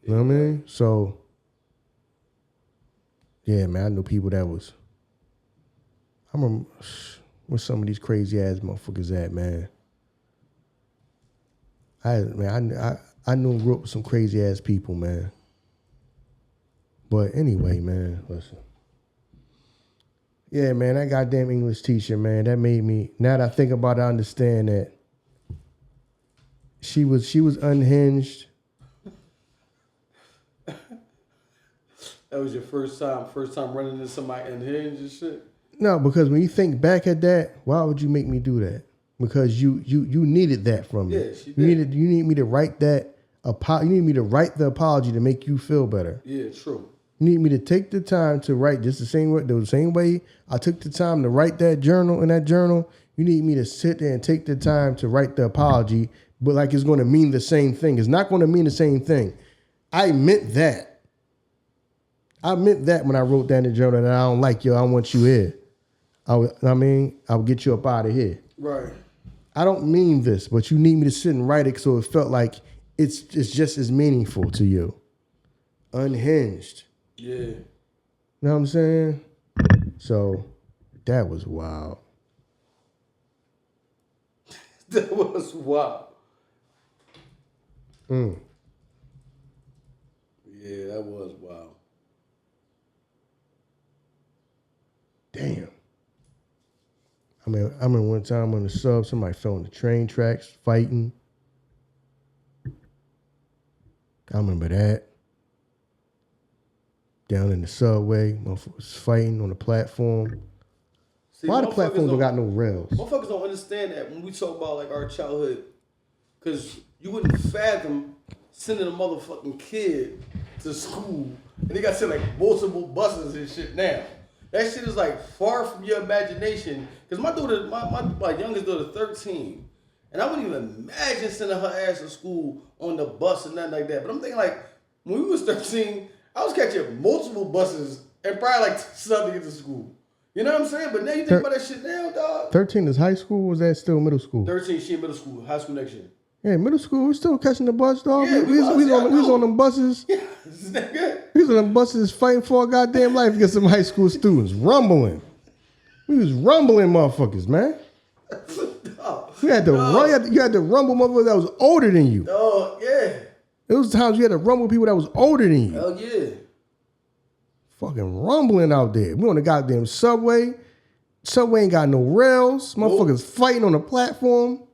You know what I mean? So yeah, man, I know people that was. I remember where some of these crazy ass motherfuckers at, man. I knew and grew up with some crazy ass people, man. But anyway, man, listen. Yeah, man, that goddamn English teacher, man, that made me. Now that I think about it, I understand that she was unhinged. That was your first time running into somebody unhinged and shit? No, because when you think back at that, why would you make me do that? Because you needed that from me. Yeah, she did. You need me to write that. You need me to write the apology to make you feel better. Yeah, true. You need me to take the time to write just the same way I took the time to write that journal. In that journal, you need me to sit there and take the time to write the apology, but like it's going to mean the same thing. It's not going to mean the same thing. I meant that. I meant that when I wrote that in the journal that I don't like you. I don't want you here. I'll get you up out of here. Right. I don't mean this, but you need me to sit and write it so it felt like it's just as meaningful to you. Unhinged. Yeah. You know what I'm saying? So that was wild. That was wild. Yeah, that was wild. Damn. I remember one time on the sub, somebody fell on the train tracks fighting. I remember that. Down in the subway, motherfuckers fighting on the platform. See, why the platforms don't got no rails? Motherfuckers don't understand that when we talk about like our childhood, because you wouldn't fathom sending a motherfucking kid to school and they got to send like multiple buses and shit now. That shit is like far from your imagination. Because my daughter, my youngest daughter, 13, and I wouldn't even imagine sending her ass to school on the bus and nothing like that. But I'm thinking like when we was 13, I was catching multiple buses and probably like something to get to school. You know what I'm saying? But now you think about that shit now, dog. 13 is high school, or was that still middle school? 13, she in middle school, high school next year. Yeah, middle school, we still catching the bus, dog. Yeah, we was on them buses. Yeah, isn't that good? We was on them buses fighting for our goddamn life against some high school students, rumbling. We was rumbling motherfuckers, man. You had to run. You had to rumble motherfuckers that was older than you. Oh, yeah. There was times you had to rumble people that was older than you. Hell yeah. Fucking rumbling out there. We on the goddamn subway. Subway ain't got no rails. Motherfuckers fighting on the platform.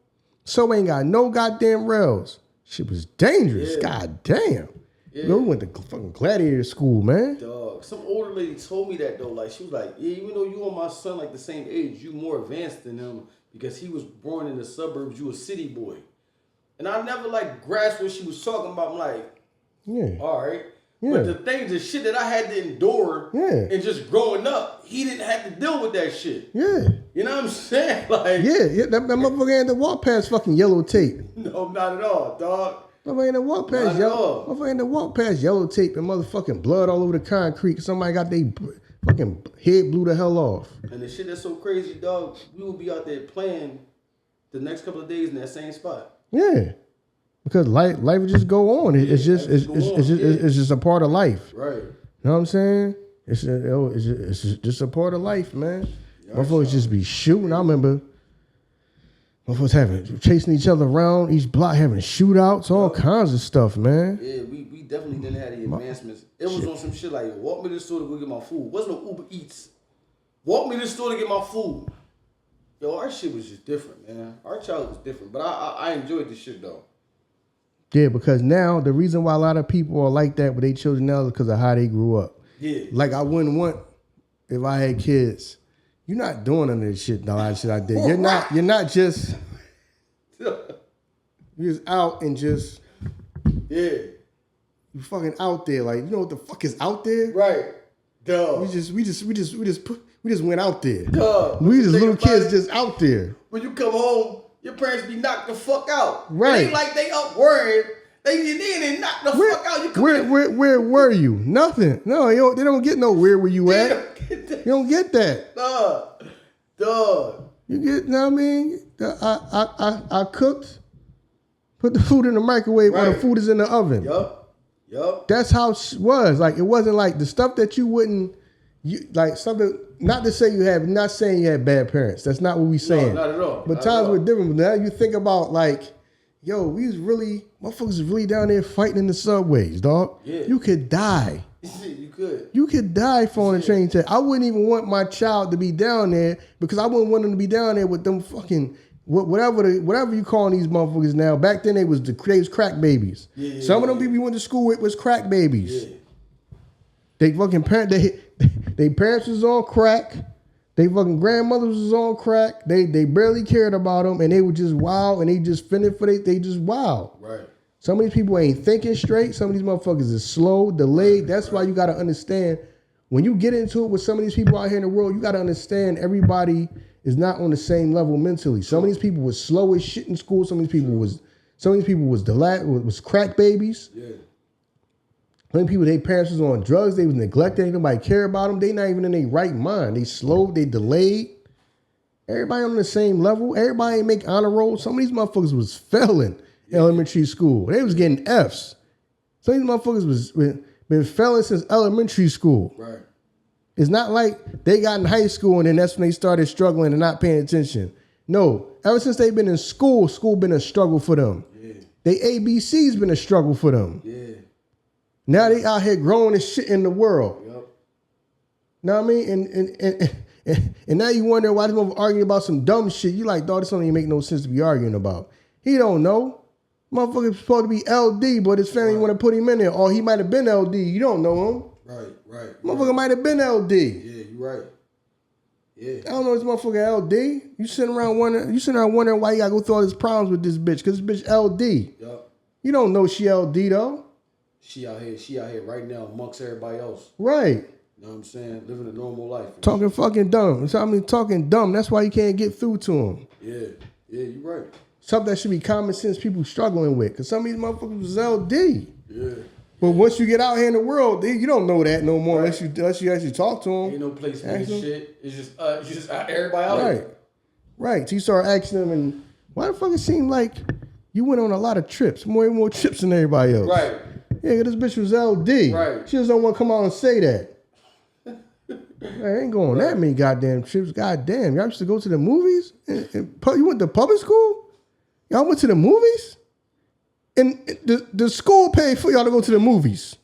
Subway ain't got no goddamn rails. Shit was dangerous. Yeah. God damn. Yeah. Yo, we went to fucking gladiator school, man. Dog, some older lady told me that though. Like she was like, yeah, even though you and my son like the same age, you more advanced than him because he was born in the suburbs. You a city boy, and I never like grasped what she was talking about. I'm like, Yeah. all right. Yeah. But the things, the shit that I had to endure, and just growing up, he didn't have to deal with that shit. Yeah. You know what I'm saying? Like, Yeah. That motherfucker had to walk past fucking yellow tape. no, not at all, dog. Motherfucker had to walk past yellow tape and motherfucking blood all over the concrete. Somebody got their fucking head blew the hell off. And the shit that's so crazy, dog, we will be out there playing the next couple of days in that same spot. Yeah. Because life would just go on. It's just a part of life. Right. You know what I'm saying? It's just a part of life, man. Motherfuckers just be shooting. I remember motherfuckers chasing each other around each block, having shootouts, all kinds of stuff, man. Yeah, we definitely didn't have the advancements. It was on some shit like, walk me to the store to go get my food. Wasn't no Uber Eats. Walk me to the store to get my food. Yo, our shit was just different, man. Our childhood was different. But I enjoyed this shit, though. Yeah, because now the reason why a lot of people are like that with their children now is because of how they grew up. Yeah. Like I wouldn't want if I had kids. You're not doing none of this shit, a lot of shit I did. You're not just you're just out and just Yeah. You fucking out there. Like, you know what the fuck is out there? Right. Duh. We just went out there. Duh. We just little kids just out there. When you come home, your parents be knocked the fuck out. Right. It ain't like they up worried. They knocked the fuck out. You where were you? Nothing. No, they don't get no where were you at. You don't get that. Duh. You get, you know what I mean? I cooked, put the food in the microwave while the food is in the oven. Yup. That's how it was. Like, it wasn't like the stuff that you wouldn't, something, not to say not saying you had bad parents. That's not what we saying. No, not at all. But times were different. Now you think about, like, yo, motherfuckers was really down there fighting in the subways, dog. Yeah. You could die. You could die for on a train set. I wouldn't even want my child to be down there because I wouldn't want them to be down there with them fucking whatever you calling these motherfuckers now. Back then they was crack babies. Some of them people you went to school with was crack babies. Yeah. They fucking they parents was on crack. They fucking grandmothers was on crack. They barely cared about them and they were just wild and they just fended for they just wild. Right. Some of these people ain't thinking straight. Some of these motherfuckers is slow, delayed. That's why you got to understand, when you get into it with some of these people out here in the world, you got to understand everybody is not on the same level mentally. Some of these people was slow as shit in school. Some of these people was crack babies. Yeah. Some people, their parents was on drugs. They was neglected. Ain't nobody care about them. They not even in their right mind. They slow. They delayed. Everybody on the same level. Everybody ain't make honor roll. Some of these motherfuckers was failing. Elementary school. They was getting Fs. Some of these motherfuckers been failing since elementary school. Right. It's not like they got in high school and then that's when they started struggling and not paying attention. No. Ever since they've been in school been a struggle for them. Yeah. They ABC's been a struggle for them. Yeah. Now they out here growing and shit in the world. Yep. Know what I mean? And now you wonder why these motherfuckers arguing about some dumb shit. You like, dog, this don't even make no sense to be arguing about. He don't know. Motherfucker's supposed to be LD, but his family want to put him in there. Or he might have been LD. You don't know him. Right. Motherfucker might have been LD. Yeah, you right. Yeah. I don't know this motherfucker LD. You sitting around wondering why you gotta go through all these problems with this bitch, because this bitch LD. Yup. You don't know she LD though. She out here right now amongst everybody else. Right. You know what I'm saying? Living a normal life. Talking fucking dumb. Talking dumb. That's why you can't get through to him. Yeah, you right. Something that should be common sense people struggling with. Because some of these motherfuckers was LD. Yeah. But once you get out here in the world, you don't know that no more unless you actually talk to them. Ain't no place for this shit. It's just everybody out here. Right. So you start asking them, and why the fuck it seem like you went on a lot of trips, more trips than everybody else? Right. Yeah, this bitch was LD. Right. She just don't want to come out and say that. I ain't going that many goddamn trips. Goddamn. Y'all used to go to the movies? You went to public school? Y'all went to the movies? And the school paid for y'all to go to the movies.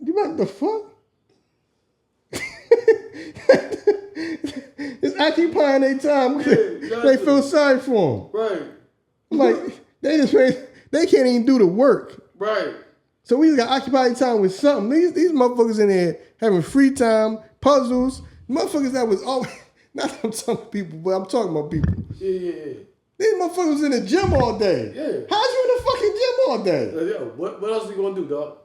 You know what the fuck? It's occupying their time. They feel sorry for them. Right. Like, they can't even do the work. Right. So we just got occupied time with something. These motherfuckers in there having free time, puzzles. Motherfuckers that was always, not that I'm talking people, but I'm talking about people. Yeah. These motherfuckers in the gym all day. Yeah. How's you in the fucking gym all day? What else we gonna do, dog?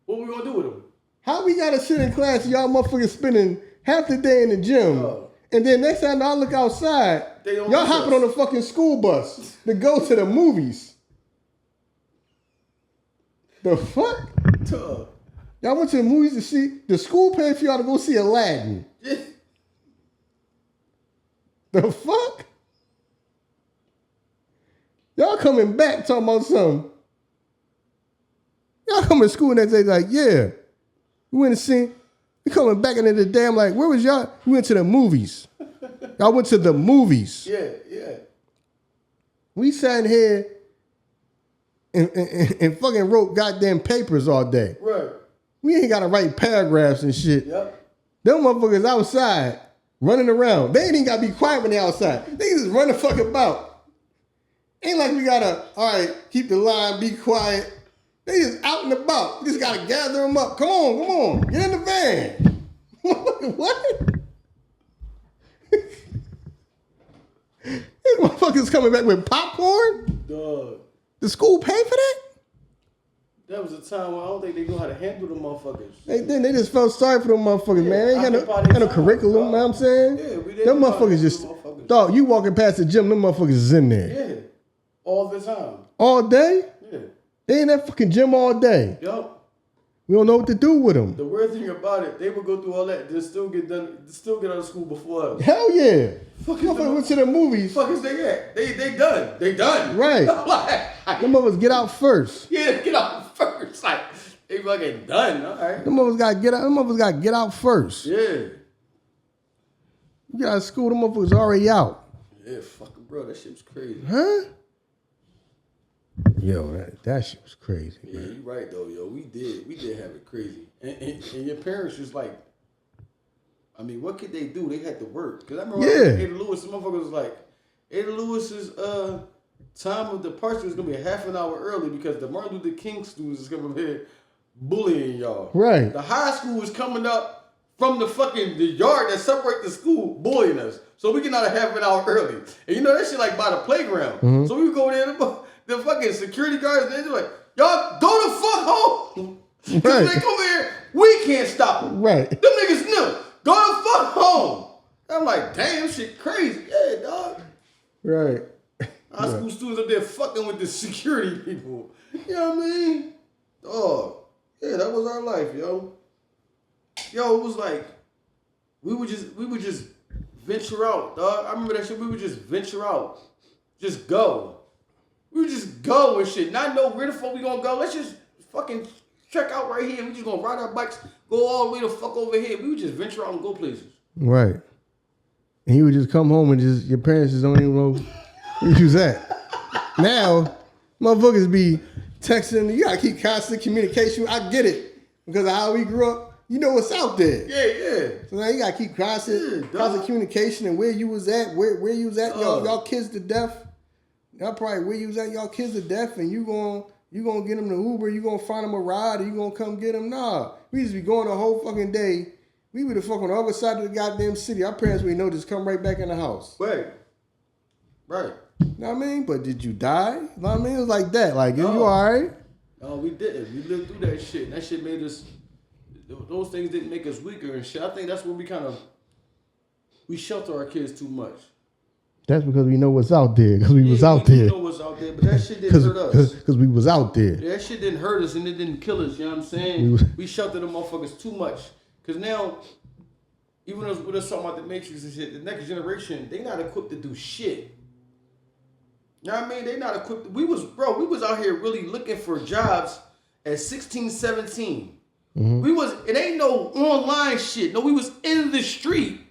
What we gonna do with them? How we gotta sit in class and y'all motherfuckers spending half the day in the gym. And then next time I look outside, y'all hopping on the fucking school bus to go to the movies. The fuck? Y'all went to the movies to see, the school paid for y'all to go see Aladdin. Yeah. The fuck? Y'all coming back talking about something. Y'all coming to school next day like, yeah. We went to see, we coming back into the day, I'm like, where was y'all? We went to the movies. Y'all went to the movies. Yeah. We sat in here and fucking wrote goddamn papers all day. Right. We ain't got to write paragraphs and shit. Yep. Them motherfuckers outside running around. They ain't even got to be quiet when they outside. They just run the fuck about. Ain't like we got to, all right, keep the line, be quiet. They just out and about. We just got to gather them up. Come on. Get in the van. What? These motherfuckers coming back with popcorn? Dog. The school pay for that? That was a time when I don't think they knew how to handle the motherfuckers. They just felt sorry for them motherfuckers, man. They ain't got no curriculum, you know what I'm saying? Yeah, them motherfuckers just, dog, you walking past the gym, them motherfuckers is in there. Yeah, all the time. All day? Yeah. They in that fucking gym all day. Yup. We don't know what to do with them. The weird thing about it, they would go through all that, just still get out of school before us. Hell yeah. Motherfuckers went to the movies. Fuck is they at? They done. They done. Right. Like, them motherfuckers get out first. Yeah, get out first. Like, they fucking done. All right. Them motherfuckers got to get out. Them motherfuckers got to get out first. Yeah. You get out of school, them motherfuckers already out. Yeah, fucking bro, that shit was crazy. Huh? Yo, that shit was crazy. Yeah, man. you right though, yo. We did have it crazy. And your parents just like, I mean, what could they do? They had to work. Because I remember Ada Lewis, the motherfucker was like, Ada Lewis's time of departure was gonna be a half an hour early because the Martin Luther King students is coming up here bullying y'all. Right. The high school was coming up from the yard that separate the school bullying us. So we get out a half an hour early. And you know that shit like by the playground. Mm-hmm. So we would go there and the fucking security guards, they're like, y'all go the fuck home. Because they come here, we can't stop them. Right. Them niggas knew. Go the fuck home. I'm like, damn, shit crazy. Yeah, dog. Right. High school students up there fucking with the security people. You know what I mean? Dog. Yeah, that was our life, yo. Yo, it was like, we would just venture out, dog. I remember that shit. We would just venture out. Just go. We would just go and shit. Not know where the fuck we gonna go. Let's just fucking check out right here. We just gonna ride our bikes, go all the way the fuck over here. We would just venture out and go places. Right. And he would just come home and just, your parents just don't even know where you was at. Now, motherfuckers be texting, you gotta keep constant communication. I get it. Because of how we grew up, you know what's out there. Yeah. So now you gotta keep constant communication and where you was at, where you was at, y'all kids to death. Y'all probably where you was at, y'all kids to death, and you gonna get them the Uber, you gonna find them a ride, or you gonna come get them. Nah, we just be going the whole fucking day. We would the fuck on the other side of the goddamn city. Our parents, we know, just come right back in the house. Right. Know what I mean? But did you die? You know what I mean? It was like that. Like, you all right? No, we didn't. We lived through that shit. That shit made us, those things didn't make us weaker and shit. I think that's where we shelter our kids too much. That's because we know what's out there. Because we was out there. We know what's out there, but that shit didn't hurt us. Because we was out there. Yeah, that shit didn't hurt us and it didn't kill us. You know what I'm saying? We sheltered them motherfuckers too much. Because now, even with us talking about the Matrix and shit, the next generation, they not equipped to do shit. You know what I mean? They not equipped. We was out here really looking for jobs at 16, 17. Mm-hmm. It ain't no online shit. No, we was in the street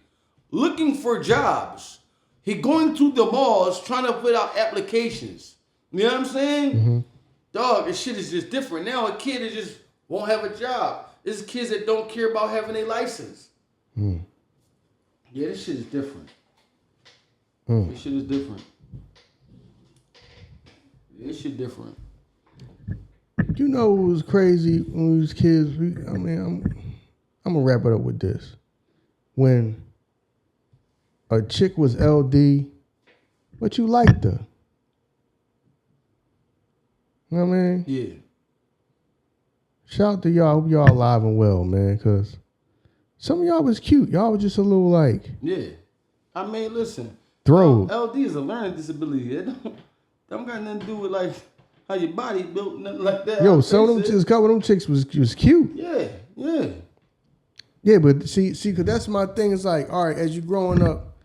looking for jobs. He going to the malls trying to put out applications. You know what I'm saying? Mm-hmm. Dog, this shit is just different. Now a kid that just won't have a job. This is kids that don't care about having a license. Mm. Yeah, this shit is different. This shit is different. This shit different. You know what was crazy when we was kids? I'm gonna wrap it up with this. When a chick was LD, but you liked her. You know what I mean? Yeah. Shout out to y'all. I hope y'all alive and well, man, because some of y'all was cute. Y'all was just a little like... Yeah. I mean, listen. Throw. LD is a learning disability. It don't got nothing to do with, like, how your body built, nothing like that. Yo, some of them chicks, a couple of them chicks was cute. Yeah. Yeah, but see, because that's my thing. It's like, all right, as you growing up,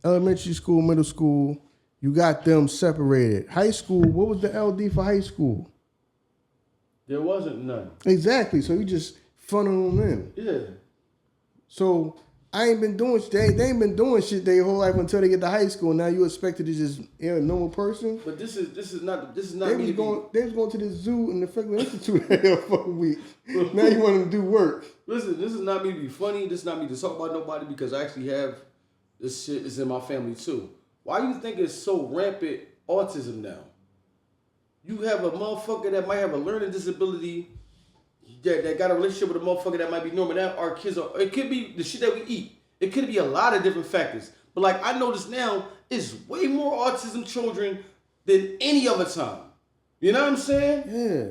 elementary school, middle school, you got them separated. High school, what was the LD for high school? There wasn't none. Exactly. So you just funnel them in. Yeah. So I ain't been doing shit. They ain't been doing shit their whole life until they get to high school. Now you expected to just a normal person. But this is not. They was going to the zoo and the Franklin Institute every fucking week. Now you want them to do work. Listen, this is not me to be funny. This is not me to talk about nobody because I actually have this shit is in my family too. Why you think it's so rampant autism now? You have a motherfucker that might have a learning disability that got a relationship with a motherfucker that might be normal. Now our kids are. It could be the shit that we eat. It could be a lot of different factors. But like I notice now, it's way more autism children than any other time. You know what I'm saying? Yeah.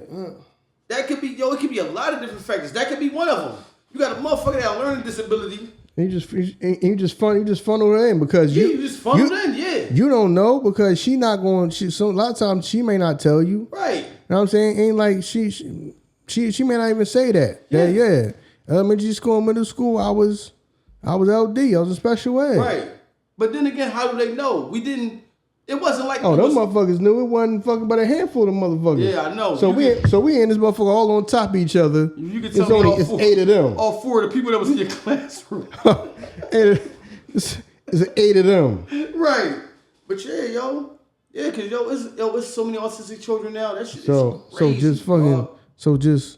That could be, it could be a lot of different factors. That could be one of them. You got a motherfucker that has a learning disability. You just funnel her in because you just funneled in, yeah. You don't know because she not going. So a lot of times she may not tell you. Right. You know what I'm saying? Ain't like she may not even say that. Yeah. Elementary school, middle school, I was LD. I was a special ed. Right. But then again, how do they know? We didn't. It wasn't like. Oh, those motherfuckers knew. It wasn't fucking but a handful of motherfuckers. Yeah, I know. So we in this motherfucker all on top of each other. You can tell me it's 8 of them. All 4 of the people that was in your classroom. It's 8 of them. Right. But yeah, yo. Yeah, because it's so many autistic children now. That shit is crazy.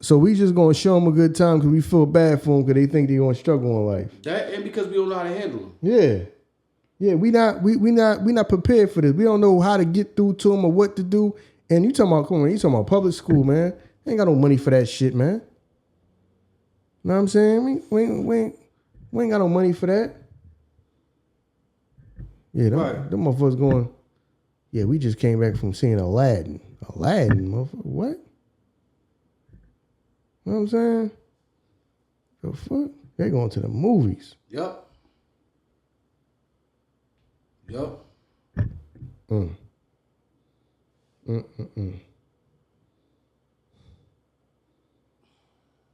So we just gonna show them a good time because we feel bad for them because they think they're gonna struggle in life. That and because we don't know how to handle them. Yeah, we not prepared for this. We don't know how to get through to them or what to do. And you talking about public school, man. Ain't got no money for that shit, man. Know what I'm saying? We ain't got no money for that. Yeah, them motherfuckers going. Yeah, we just came back from seeing Aladdin. Aladdin, motherfucker. What? Know what I'm saying? The fuck? They going to the movies. Yep.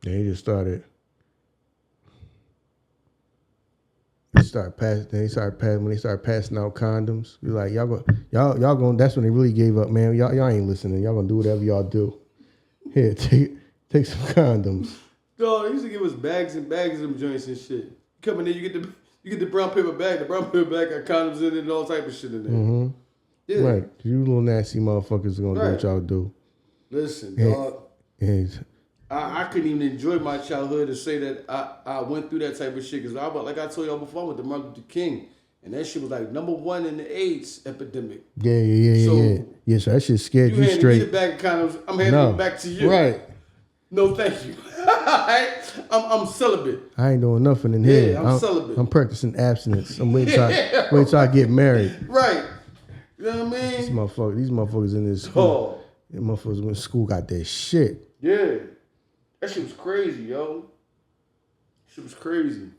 They just started. When they started passing out condoms. You're like, y'all going. That's when they really gave up, man. Y'all ain't listening. Y'all gonna do whatever y'all do. Here, take some condoms. Dog, they used to give us bags and bags of them joints and shit. You come in there, you get the brown paper bag. The brown paper bag got condoms in it and all type of shit in there. Mm-hmm. Yeah. Right. You little nasty motherfuckers are gonna do what y'all do. Listen, dog. I couldn't even enjoy my childhood to say that I went through that type of shit. Because like I told y'all before, I went to Martin Luther King. And that shit was like #1 in the AIDS epidemic. Yeah. Yeah, so that shit scared you straight. You handed me the bag of condoms, I'm handing it back to you. Right. No, thank you. I'm celibate. I ain't doing nothing in here. Yeah, I'm celibate. I'm practicing abstinence. I'm waiting till I get married. Right. You know what I mean? These motherfuckers in this school. These motherfuckers in school got that shit. Yeah. That shit was crazy, yo. Shit was crazy.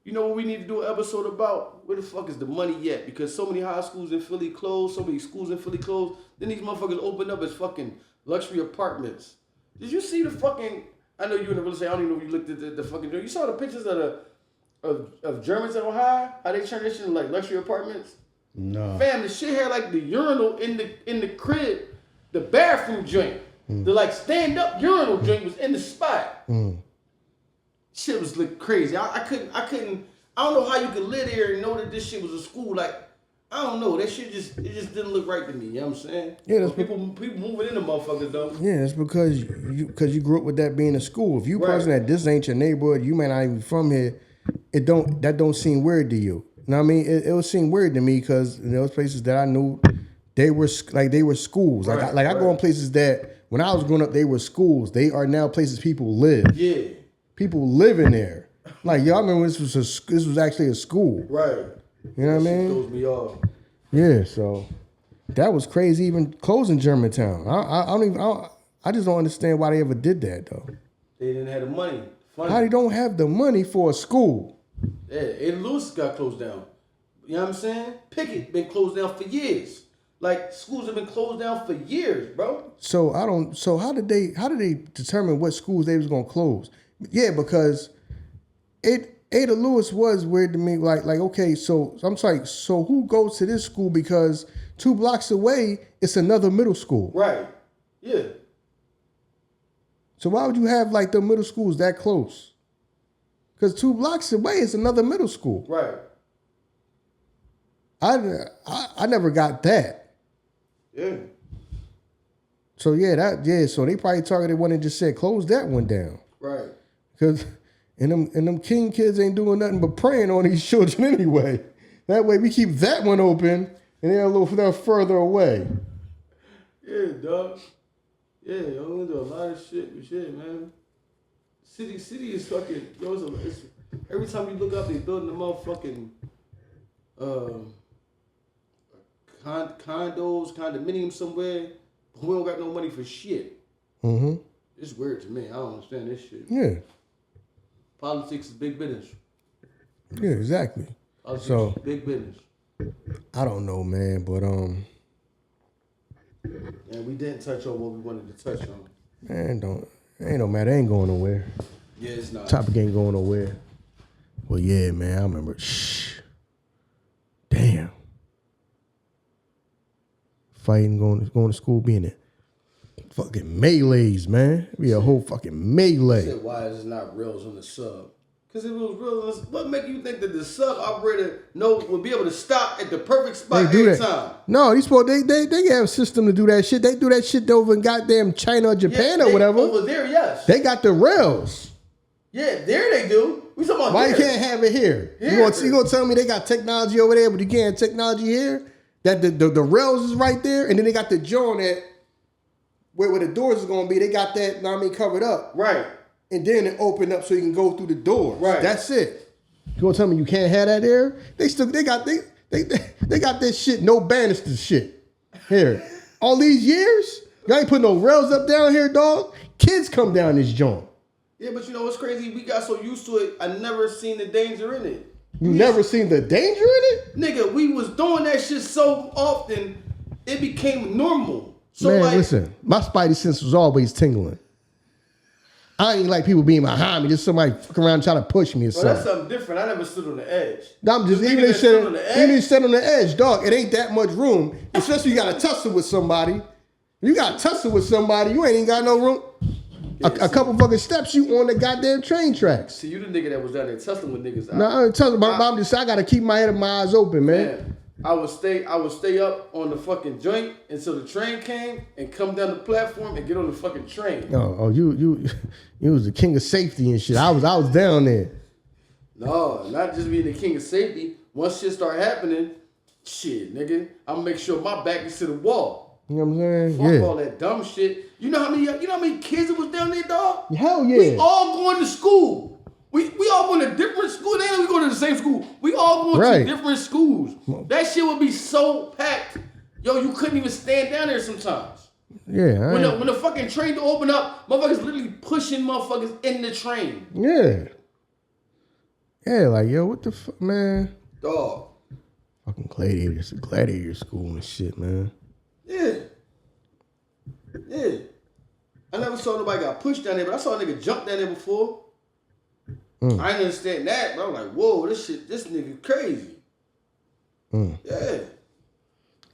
You know what we need to do an episode about? Where the fuck is the money yet? Because so many high schools in Philly closed, so many schools in Philly closed. Then these motherfuckers open up as fucking luxury apartments. Did you see the fucking? I know you in the real estate. I don't even know if you looked at the fucking. You saw the pictures of Germans in Ohio? How they turned this shit into like luxury apartments? No. Fam, the shit had like the urinal in the crib, the bathroom joint, the like stand up urinal joint was in the spot. Shit was like crazy. I couldn't. I don't know how you could live there and know that this shit was a school. Like, I don't know. That shit just didn't look right to me. You know what I'm saying? Yeah, that's people moving in the motherfuckers though. Yeah, it's because you grew up with that being a school. If you person that this ain't your neighborhood, you may not even from here. That don't seem weird to you. You know what I mean? It would seem weird to me because in those places that I knew, they were schools. Like I go in places that when I was growing up, they were schools. They are now places people live. Yeah. People live in there. Like, y'all remember this was actually a school. Right. You know what I mean? Throws me off. Yeah, so that was crazy even closing Germantown. I just don't understand why they ever did that though. They didn't have the money. Funny. How they don't have the money for a school? Yeah, Ada Lewis got closed down. You know what I'm saying? Pickett been closed down for years. Like schools have been closed down for years, bro. So how did they determine what schools they was gonna close? Yeah, because Ada Lewis was weird to me. Like okay, so I'm like, so who goes to this school? Because 2 blocks away, it's another middle school. Right. Yeah. So why would you have like the middle schools that close? Because 2 blocks away is another middle school. Right. I never got that. Yeah. So so they probably targeted one and just said close that one down. Right. Because and them king kids ain't doing nothing but praying on these children anyway. That way we keep that one open and they're a little further away. Yeah, dog. Yeah, I'm gonna do a lot of shit, man. City is fucking. It's every time you look up, they building a motherfucking condos, condominiums somewhere. But we don't got no money for shit. Mm-hmm. It's weird to me. I don't understand this shit. Yeah. Politics is big business. Yeah, exactly. Politics So is big business. I don't know, man, but And we didn't touch on what we wanted to touch on. man, ain't no matter, ain't going nowhere. Yeah, it's not. Topic ain't going nowhere. Well, yeah, man, I remember. Damn. Fighting, going to school, being in fucking melees, man. Be a whole fucking melee. Said, why is it not rails on the sub? Because if it was rails, what make you think that the sub operator would be able to stop at the perfect spot every time? No, they have a system to do that shit. They do that shit over in goddamn China or Japan or whatever. Over there, yes. They got the rails. Yeah, there they do. We talking about why there. You can't have it here? You gonna tell me they got technology over there, but you can't have technology here? That the rails is right there, and then they got the joint that where the doors is gonna be. They got that, covered up. Right. And then it opened up so you can go through the doors. Right. That's it. You gonna tell me you can't have that there? They got this shit, no banister shit. Here. All these years, y'all ain't putting no rails up down here, dog. Kids come down this joint. Yeah, but you know what's crazy? We got so used to it, I never seen the danger in it. You never seen the danger in it? Nigga, we was doing that shit so often, it became normal. So man, listen, my spidey sense was always tingling. I ain't like people being behind me, just somebody fucking around trying to push me or something. That's something different. I never stood on the edge. I'm just, even if you sit on the edge, dog, it ain't that much room, especially you got to tussle with somebody. You got to tussle with somebody, you ain't even got no room. A couple fucking steps, you on the goddamn train tracks. See, you the nigga that was down there tussling with niggas. No, I ain't tussling, but I'm just, I got to keep my head and my eyes open, man. I would stay up on the fucking joint until the train came and come down the platform and get on the fucking train. You was the king of safety and shit. I was down there. No, not just being the king of safety. Once shit start happening, shit, nigga, I'm gonna make sure my back is to the wall. You know what I'm saying? Fuck all that dumb shit. You know how many kids it was down there, dog? Hell yeah. We all going to school. We all going to different schools. They ain't even going to the same school. We all going to different schools. That shit would be so packed. Yo, you couldn't even stand down there sometimes. Yeah. When the fucking train door open up, motherfuckers literally pushing motherfuckers in the train. Yeah. Yeah, like, yo, what the fuck, man? Dog. Fucking gladiator school and shit, man. Yeah. I never saw nobody got pushed down there, but I saw a nigga jump down there before. I didn't understand that, but I'm like, whoa, this nigga crazy. Yeah.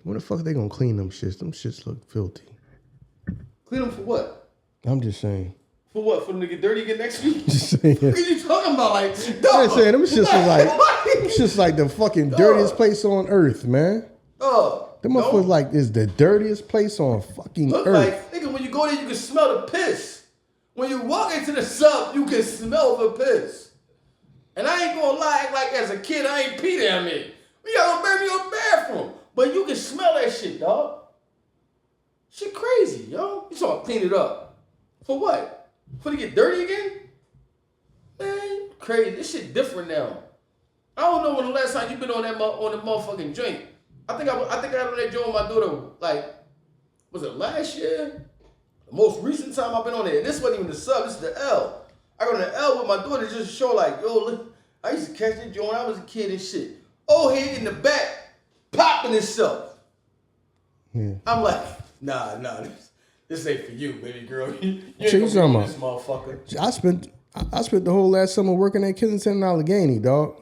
When the fuck are they gonna clean them shits? Them shits look filthy. Clean them for what? I'm just saying. For what? For them to get dirty again next week? Just saying. What are you talking about? Like, I'm saying, them shits like the fucking dirtiest place on earth, man. Them motherfuckers is the dirtiest place on fucking earth. Like, nigga, when you go there, you can smell the piss. When you walk into the sub, you can smell the piss. And I ain't gonna lie, like as a kid, I ain't pee down there. We gotta go baby your bathroom. But you can smell that shit, dog. Shit crazy, yo. You saw clean it up. For what? For to get dirty again? Man, crazy. This shit different now. I don't know when the last time you been on the motherfucking joint. I think I had on that joint with my daughter, like, was it last year? The most recent time I've been on there. This wasn't even the sub, this is the L. I go to the L with my daughter just to show like, yo, look, I used to catch that joint when I was a kid and shit. Old head in the back, popping himself. Yeah. I'm like, nah, this ain't for you, baby girl. You ain't gonna be this motherfucker. I spent the whole last summer working at Kensington and Allegheny, dog.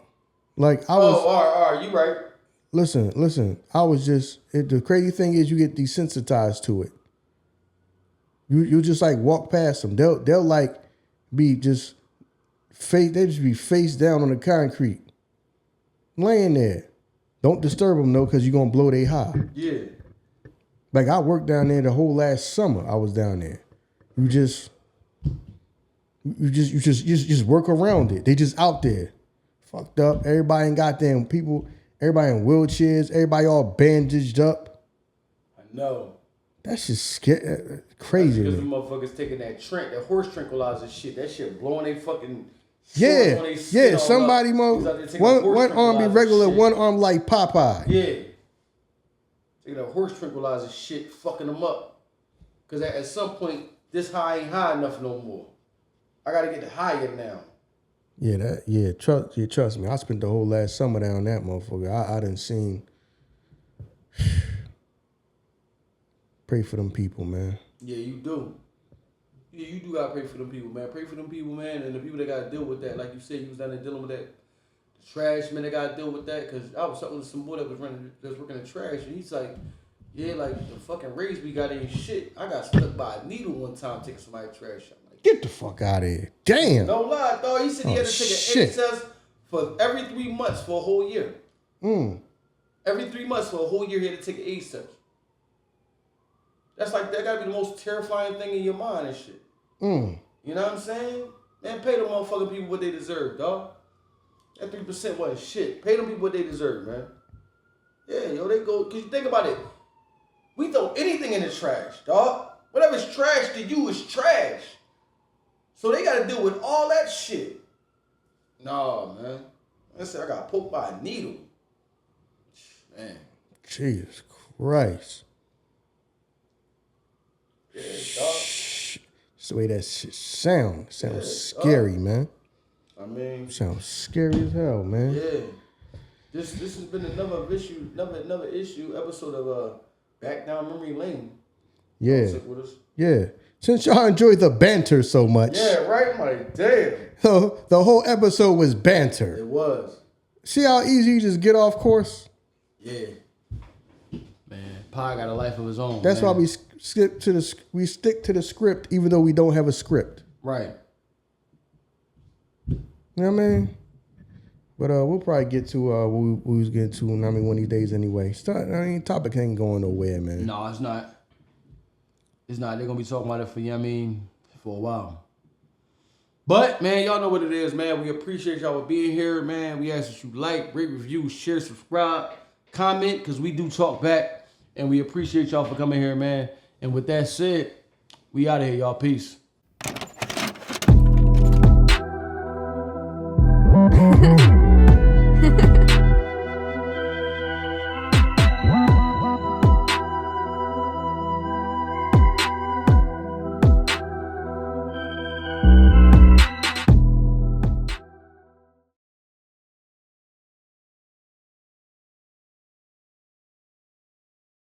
Like I was. All right, you right. Listen. I was just. The crazy thing is, you get desensitized to it. You just like walk past them. They'll like be just they just be face down on the concrete, laying there. Don't disturb them though, because you're gonna blow their high. Yeah. Like I worked down there the whole last summer. I was down there. You just work around it. They just out there, fucked up. Everybody ain't goddamn people. Everybody in wheelchairs. Everybody all bandaged up. I know. That's just crazy. Because the motherfuckers taking that horse tranquilizer shit. That shit blowing they fucking. Yeah. Somebody one arm be regular, shit. One arm like Popeye. Yeah. taking that horse tranquilizer shit, fucking them up. Because at some point, this high ain't high enough no more. I got to get higher now. Trust me. I spent the whole last summer down that motherfucker. I done seen. Pray for them people, man. Yeah, you do. Yeah, you do gotta pray for them people, man. Pray for them people, man, and the people that gotta deal with that. Like you said, you was down there dealing with that. The trash man, they gotta deal with that. Cause I was talking to some boy that was working in trash, and he's like, yeah, like the fucking rays we got in shit. I got stuck by a needle one time taking somebody's trash. I'm like, get the fuck out of here. Damn. No lie, dog. He said he had to take an AIDS test for every 3 months for a whole year. Every 3 months for a whole year, he had to take an AIDS test. That's like, that gotta be the most terrifying thing in your mind and shit. You know what I'm saying? Man, pay them motherfucking people what they deserve, dog. That 3% wasn't shit. Pay them people what they deserve, man. Yeah, yo, they go, cause you think about it. We throw anything in the trash, dog. Whatever's trash to you is trash. So they gotta deal with all that shit. Nah, man. I said I got poked by a needle. Man. Jesus Christ. Yeah, dog. That's the way that shit sounds. Sounds scary, man. I mean, sounds scary as hell, man. Yeah. This has been another issue episode of Back Down Memory Lane. Yeah. Stick with us. Yeah. Since y'all enjoy the banter so much. Yeah, right? I'm like, damn. So the whole episode was banter. It was. See how easy you just get off course? Yeah. Man, Pi got a life of his own. That's why we stick to the script even though we don't have a script. Right. You know what I mean? But we'll probably get to what we was getting to, one of these days anyway. Topic ain't going nowhere, man. No, it's not. It's not. They're going to be talking about it for a while. But, man, y'all know what it is, man. We appreciate y'all for being here, man. We ask that you like, rate, review, share, subscribe, comment, because we do talk back. And we appreciate y'all for coming here, man. And with that said, we out of here, y'all. Peace.